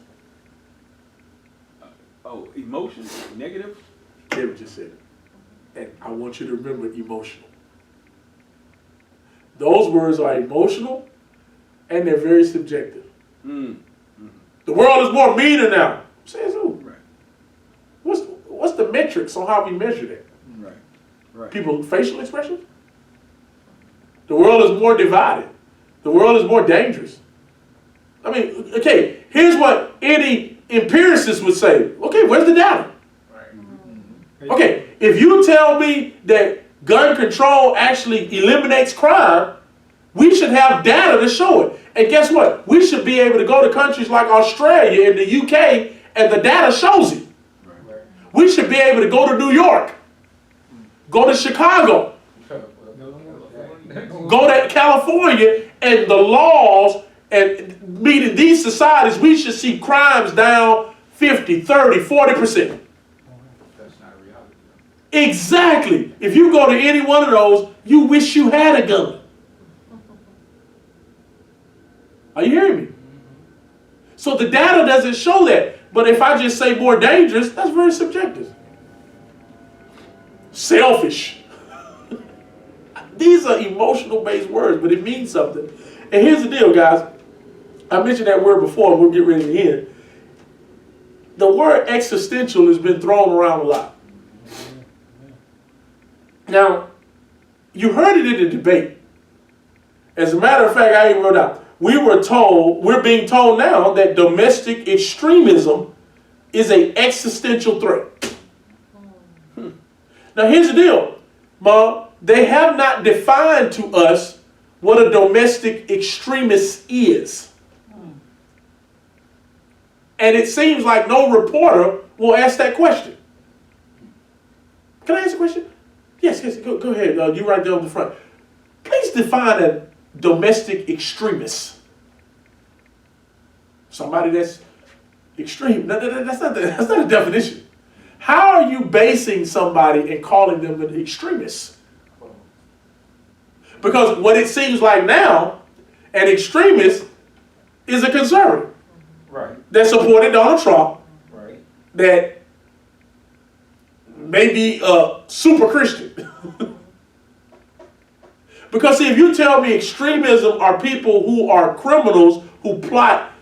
Emotion, negative? David just said it. And I want you to remember emotional. Those words are emotional and they're very subjective. The world is more meaner now. Says who? Right. What's the metrics on how we measure that? Right. People, facial expressions? The world is more divided. The world is more dangerous. I mean, okay, here's what any empiricist would say. Okay, where's the data? Okay, if you tell me that gun control actually eliminates crime, we should have data to show it. And guess what? We should be able to go to countries like Australia and the UK and the data shows it. We should be able to go to New York, go to Chicago, go to California, and the laws, and meaning these societies, we should see crimes down 50, 30, 40%. That's not reality. Exactly. If you go to any one of those, you wish you had a gun. Are you hearing me? So the data doesn't show that. But if I just say more dangerous, that's very subjective. Selfish. These are emotional-based words, but it means something. And here's the deal, guys. I mentioned that word before, and we'll get ready to end. The word existential has been thrown around a lot. Now, you heard it in the debate. As a matter of fact, I even wrote out, we're being told now that domestic extremism is an existential threat. Now, here's the deal, Mom. They have not defined to us what a domestic extremist is. And it seems like no reporter will ask that question. Can I ask a question? Yes, go ahead. You right there on the front. Please define a domestic extremist. Somebody that's extreme. No, that's not a definition. How are you basing somebody and calling them an extremist? Because what it seems like now, An extremist is a conservative Right, that supported Donald Trump, right. that may be a super Christian. Because see, if you tell me extremism are people who are criminals who plot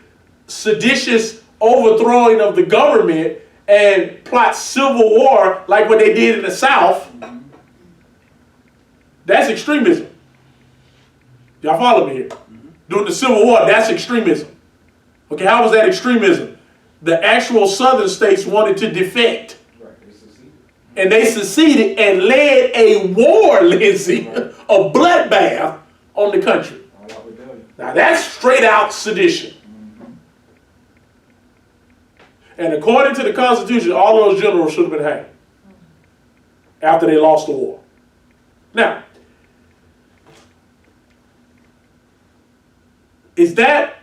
seditious overthrowing of the government and plot civil war like what they did in the South, that's extremism. Y'all follow me here? During the Civil War, that's extremism. Okay, how was that extremism? The actual southern states wanted to defect. Right, they succeeded. And they seceded and led a war, Lindsay, a bloodbath on the country. All out rebellion. Now that's straight out sedition. And according to the Constitution, all those generals should have been hanged after they lost the war. Now, is that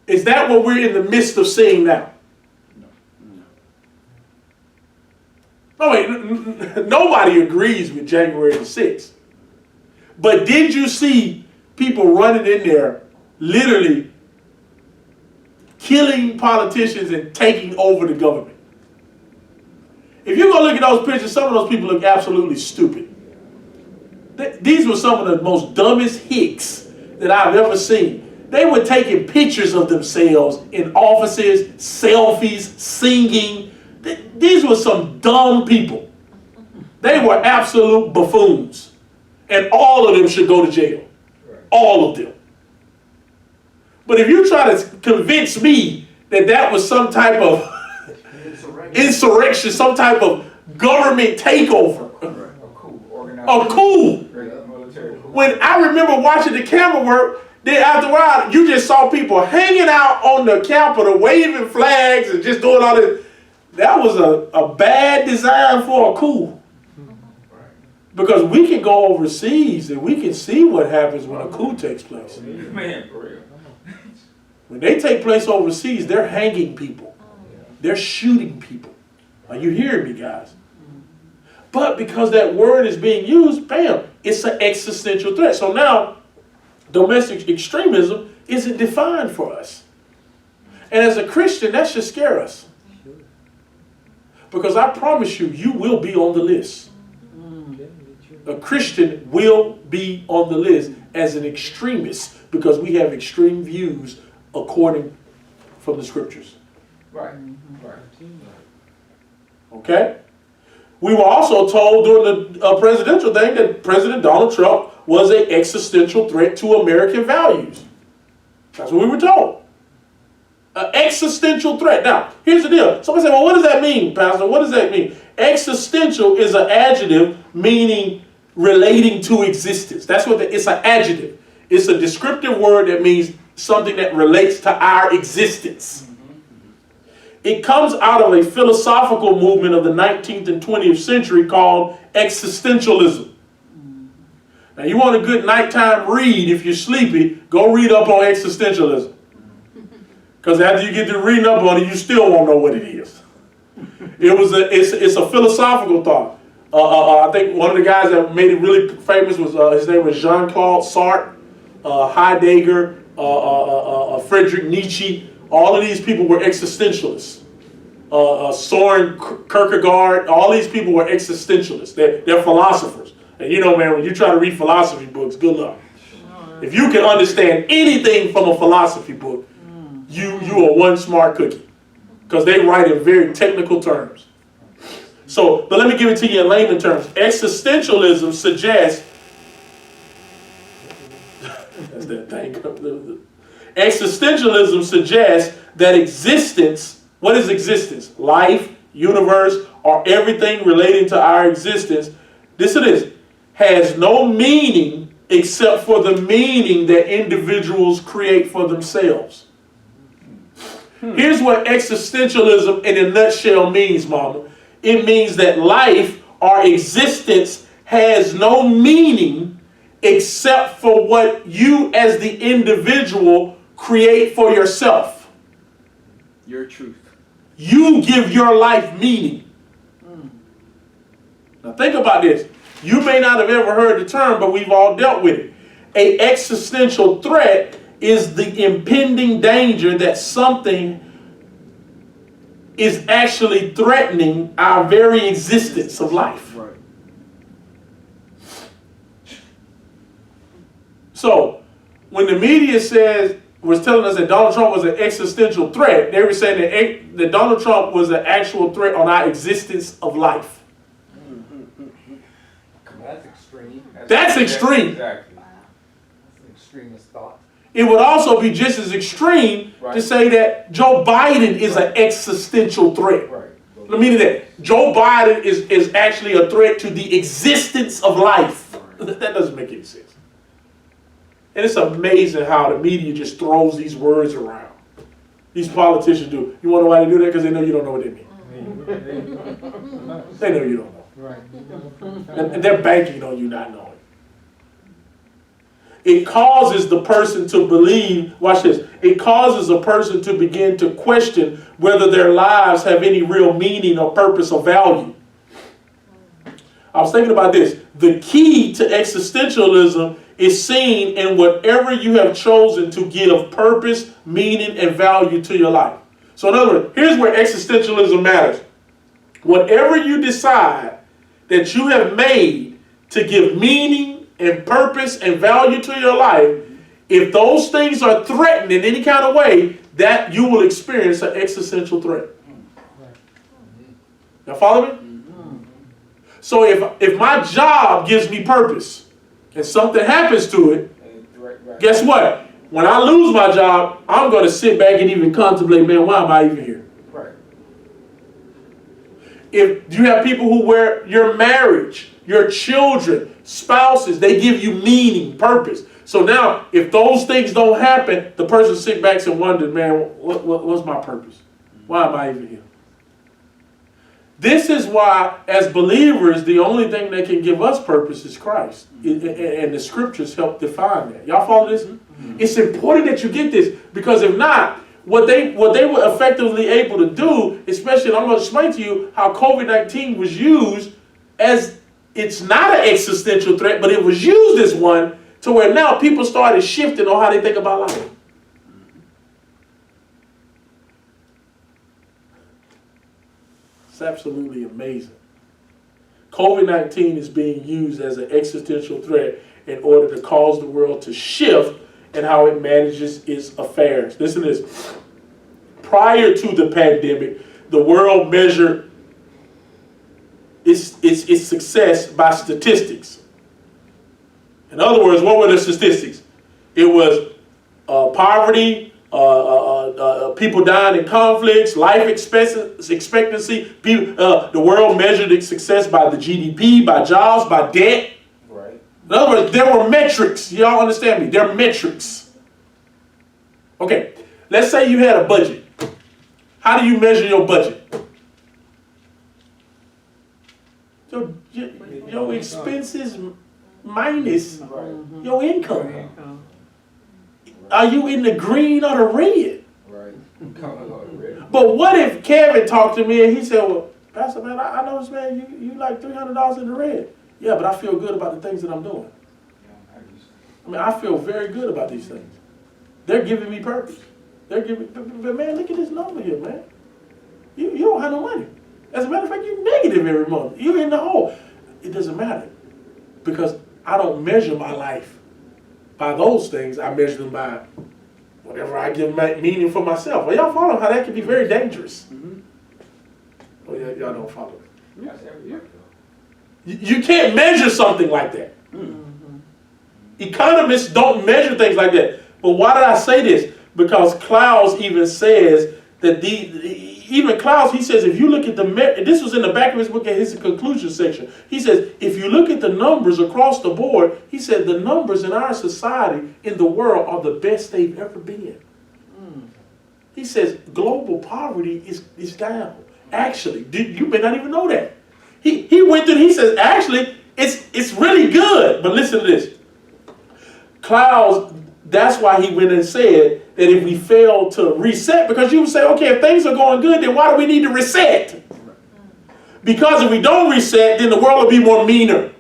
what we're in the midst of seeing now? No, wait, nobody agrees with January the 6th. But did you see people running in there, literally killing politicians and taking over the government? If you go look at those pictures, some of those people look absolutely stupid. These were some of the most dumbest hicks that I've ever seen. They were taking pictures of themselves in offices, selfies, singing. These were some dumb people. They were absolute buffoons. And all of them should go to jail. All of them. But if you try to convince me that that was some type of insurrection, some type of government takeover, A coup, organized. a coup. Great military coup. When I remember watching the camera work, then after a while, you just saw people hanging out on the Capitol, waving flags and just doing all this. That was a bad design for a coup. Because we can go overseas and we can see what happens when a coup takes place. Man, for real. When they take place overseas, they're hanging people. They're shooting people. Are you hearing me, guys? But because that word is being used, bam, it's an existential threat. So now, domestic extremism isn't defined for us. And as a Christian, that should scare us. Because I promise you, you will be on the list. A Christian will be on the list as an extremist because we have extreme views according from the scriptures. Right, right. Okay? We were also told during the presidential thing that President Donald Trump was an existential threat to American values. That's what we were told. An existential threat. Now, here's the deal. Somebody said, well, what does that mean, Pastor? What does that mean? Existential is an adjective meaning relating to existence. That's what it's an adjective. It's a descriptive word that means something that relates to our existence. It comes out of a philosophical movement of the 19th and 20th century called existentialism. Now, you want a good nighttime read if you're sleepy, go read up on existentialism. Because after you get to reading up on it, you still won't know what it is. It's a philosophical thought. I think one of the guys that made it really famous was, his name was Jean-Claude Sartre, Heidegger, Friedrich Nietzsche. All of these people were existentialists. Soren Kierkegaard, all these people were existentialists. They're philosophers. And you know, man, when you try to read philosophy books, good luck. If you can understand anything from a philosophy book, you are one smart cookie. Because they write in very technical terms. So, but let me give it to you in layman terms. Existentialism suggests that's that thing. Existentialism suggests that existence, what is existence? Life, universe, or everything relating to our existence, this it is, has no meaning except for the meaning that individuals create for themselves. Here's what existentialism in a nutshell means, mama. It means that life or existence has no meaning except for what you as the individual create for yourself. Your truth. You give your life meaning. Now think about this. You may not have ever heard the term, but we've all dealt with it. An existential threat is the impending danger that something is actually threatening our very existence of life. Right. So, when the media was telling us that Donald Trump was an existential threat, they were saying that Donald Trump was an actual threat on our existence of life. That's extreme. That's extreme. Exactly. That's an extremist thought. It would also be just as extreme to say that Joe Biden is an existential threat. Right. Let me do that. Joe Biden is actually a threat to the existence of life. That doesn't make any sense. And it's amazing how the media just throws these words around. These politicians do. You want to know why they do that? Because they know you don't know what they mean. They know you don't know. Right. And they're banking on you not knowing. It causes the person to believe, watch this, it causes a person to begin to question whether their lives have any real meaning or purpose or value. I was thinking about this. The key to existentialism is seen in whatever you have chosen to give purpose, meaning, and value to your life. So in other words, here's where existentialism matters. Whatever you decide that you have made to give meaning and purpose and value to your life, if those things are threatened in any kind of way, that you will experience an existential threat. Y'all follow me? So if my job gives me purpose and something happens to it, guess what? When I lose my job, I'm going to sit back and even contemplate, man, why am I even here? Right. If you have people who wear your marriage, your children, spouses, they give you meaning, purpose. So now, if those things don't happen, the person sits back and wonders, man, what's my purpose? Why am I even here? This is why, as believers, the only thing that can give us purpose is Christ. And the scriptures help define that. Y'all follow this? Mm-hmm. It's important that you get this, because if not, what they were effectively able to do, especially, and I'm going to explain to you how COVID-19 was used as, it's not an existential threat, but it was used as one, to where now people started shifting on how they think about life. It's absolutely amazing. COVID-19 is being used as an existential threat in order to cause the world to shift in how it manages its affairs. Listen to this. Prior to the pandemic, the world measured its success by statistics. In other words, what were the statistics? It was poverty, people dying in conflicts, life expectancy. The world measured its success by the GDP, by jobs, by debt. Right. In other words, there were metrics. Y'all understand me? There are metrics. Okay, let's say you had a budget. How do you measure your budget? Your expenses minus your income. Are you in the green or the red? Right. But what if Kevin talked to me and he said, well, Pastor, man, I noticed, man, you like $300 in the red. Yeah, but I feel good about the things that I'm doing. I mean, I feel very good about these things. They're giving me purpose. They're giving, but man, look at this number here, man. You don't have no money. As a matter of fact, you're negative every month. You're in the hole. It doesn't matter, because I don't measure my life by those things. I measure them by whatever I give meaning for myself. Well, y'all follow how that can be very dangerous. Mm-hmm. Oh, yeah, y'all don't follow it. You can't measure something like that. Mm-hmm. Economists don't measure things like that. But why did I say this? Because Klaus even says that even Klaus, he says, if you look at this was in the back of his book in his conclusion section. He says, if you look at the numbers across the board, he said the numbers in our society, in the world, are the best they've ever been. He says global poverty is down. Actually, you may not even know that. He went through, he says, actually, it's really good. But listen to this. Klaus, that's why he went and said that if we fail to reset, because you would say, okay, if things are going good, then why do we need to reset? Because if we don't reset, then the world will be more meaner.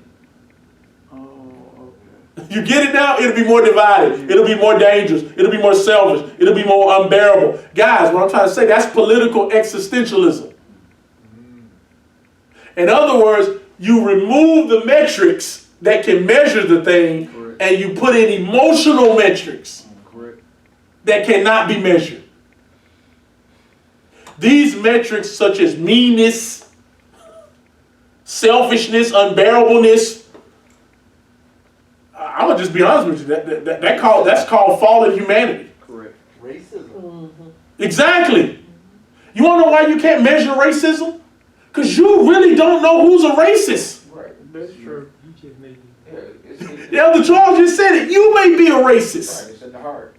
Oh, okay. You get it now, it'll be more divided. It'll be more dangerous. It'll be more selfish. It'll be more unbearable. Guys, what I'm trying to say, that's political existentialism. In other words, you remove the metrics that can measure the thing, Correct. and you put in emotional metrics Correct. that cannot be measured. These metrics such as meanness, selfishness, unbearableness, I'm going to just be honest with you, that's called fallen humanity. Correct. Racism. Exactly. You want to know why you can't measure racism? Because you really don't know who's a racist. Right. That's true. You just made me. Yeah, Elder Charles just said it. You may be a racist. right, it's in the heart.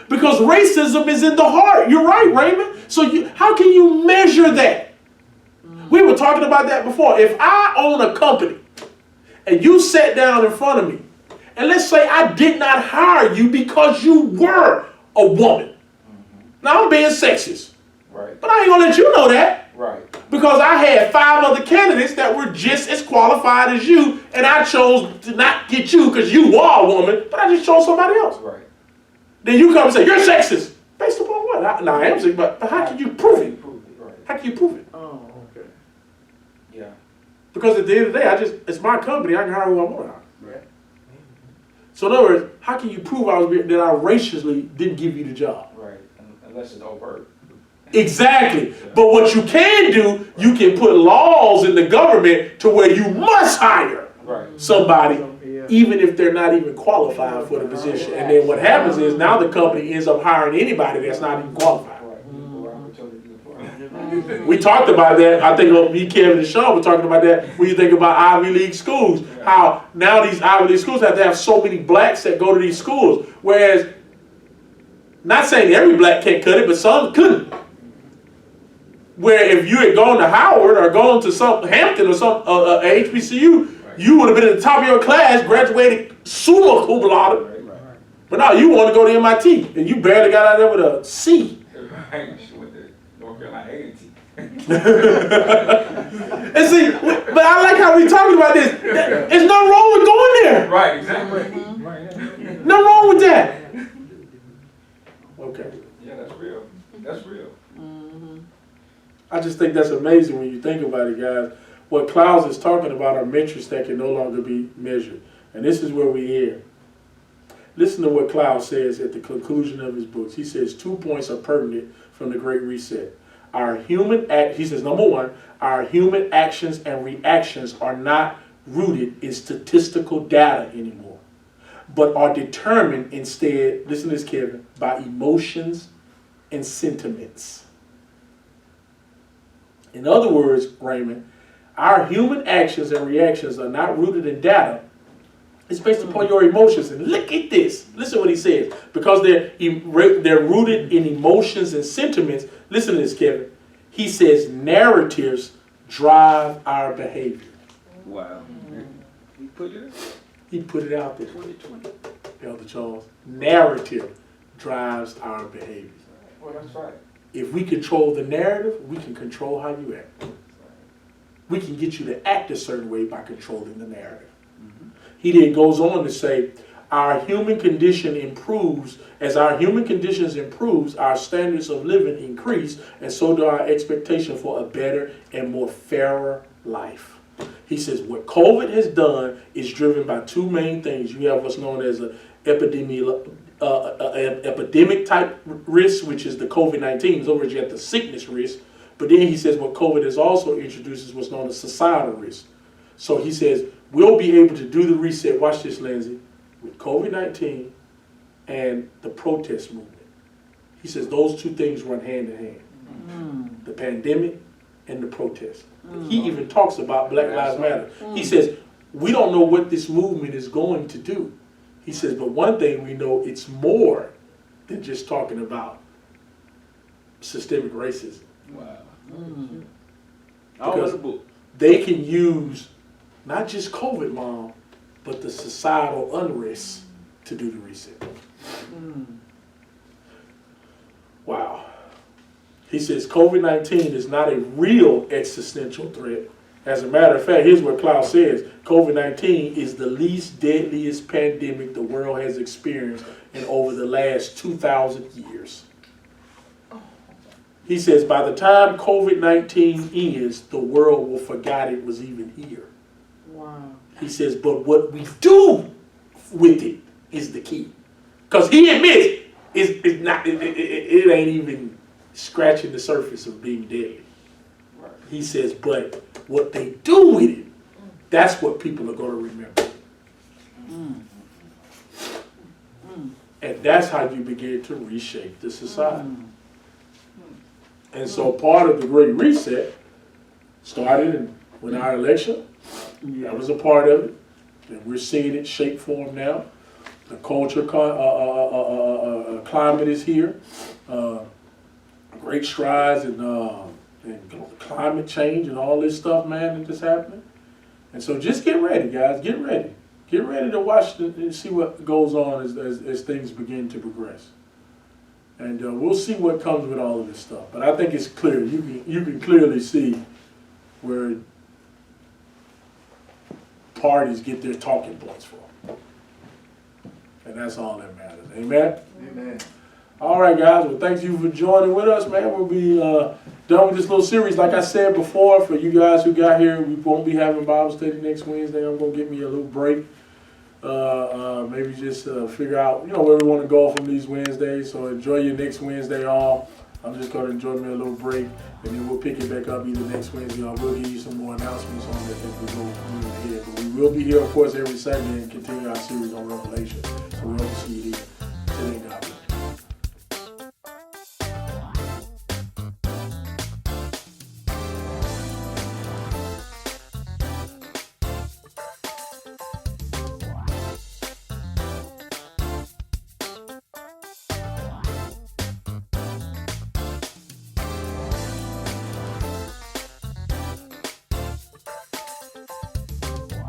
Because racism is in the heart. You're right, Raymond. So how can you measure that? We were talking about that before. If I own a company and you sat down in front of me, and let's say I did not hire you because you were a woman. Now I'm being sexist. Right. But I ain't going to let you know that. Right. Because I had 5 other candidates that were just as qualified as you, and I chose to not get you because you were a woman, but I just chose somebody else. Right. Then you come and say, you're sexist. Based upon what? I am sexist, but how can you prove it? Prove it. Right. How can you prove it? Oh, okay. Yeah. Because at the end of the day, it's my company. I can hire who I want to hire. Right. So in other words, how can you prove that I racially didn't give you the job? Right. Unless it's overt. Exactly. But what you can do, you can put laws in the government to where you must hire Right. somebody, Yeah. even if they're not even qualified for the position. And then what happens is now the company ends up hiring anybody that's not even qualified. Right. Equal opportunity employment. We talked about that. I think me, Kevin, and Sean were talking about that when you think about Ivy League schools. How now these Ivy League schools have to have so many blacks that go to these schools. Whereas, not saying every black can't cut it, but some couldn't. Where if you had gone to Howard or gone to some Hampton or some HBCU, you would have been at the top of your class, graduated summa cum laude. Right. But now you want to go to MIT, and you barely got out of there with a C. Right. With the North Carolina A&T. And see, but I like how we talking about this. There's nothing wrong with going there. Right. Exactly. Nothing wrong with that. Okay. Yeah, that's real. That's real. I just think that's amazing when you think about it, guys. What Klaus is talking about are metrics that can no longer be measured. And this is where we err. Listen to what Klaus says at the conclusion of his books. He says 2 points are pertinent from the Great Reset. He says, number 1, our human actions and reactions are not rooted in statistical data anymore, but are determined instead, listen to this, Kevin, by emotions and sentiments. In other words, Raymond, our human actions and reactions are not rooted in data. It's based upon your emotions. And look at this. Listen to what he says. Because they're rooted in emotions and sentiments. Listen to this, Kevin. He says narratives drive our behavior. Wow. He put it in He put it out there. 2020. Elder Charles. Narrative drives our behavior. Well, that's right. If we control the narrative, we can control how you act. We can get you to act a certain way by controlling the narrative. He then goes on to say, our human condition improves. As our human conditions improves, our standards of living increase, and so do our expectation for a better and more fairer life. He says what COVID has done is driven by 2 main things. You have what's known as an epidemic type risk, which is the COVID-19. So you have the sickness risk. But then he says what COVID has also introduced is what's known as societal risk. So he says we'll be able to do the reset, watch this, Lindsay, with COVID-19 and the protest movement. He says those 2 things run hand in hand. The pandemic and the protest. He even talks about Black Lives Matter. He says we don't know what this movement is going to do. He says, but one thing we know, it's more than just talking about systemic racism. Wow. Because All in the book. they can use not just COVID, Mom, but the societal unrest to do the reset. Wow. He says COVID-19 is not a real existential threat. As a matter of fact, here's what Klaus says. COVID-19 is the least deadliest pandemic the world has experienced in over the last 2,000 years. He says, by the time COVID-19 ends, the world will forget it was even here. Wow. He says, but what we do with it is the key. Because he admits it ain't even scratching the surface of being deadly. He says, but what they do with it, that's what people are going to remember. And that's how you begin to reshape the society. And so part of the Great Reset started with our election. That was a part of it. And we're seeing it shape form now. The culture climate is here. Great strides in climate change and all this stuff, man, that is happening. And so just get ready, guys. Get ready. Get ready to watch and see what goes on as things begin to progress. And we'll see what comes with all of this stuff. But I think it's clear. You can clearly see where parties get their talking points from. And that's all that matters. Amen? Amen. All right, guys. Well, thank you for joining with us, man. We'll be done with this little series. Like I said before, for you guys who got here, we won't be having Bible study next Wednesday. I'm going to give me a little break. Maybe just figure out, where we want to go from these Wednesdays. So enjoy your next Wednesday off. I'm just going to enjoy me a little break, and then we'll pick it back up either next Wednesday or we'll give you some more announcements on that as we go here. But we will be here, of course, every Sunday and continue our series on Revelation. So we hope to see you here.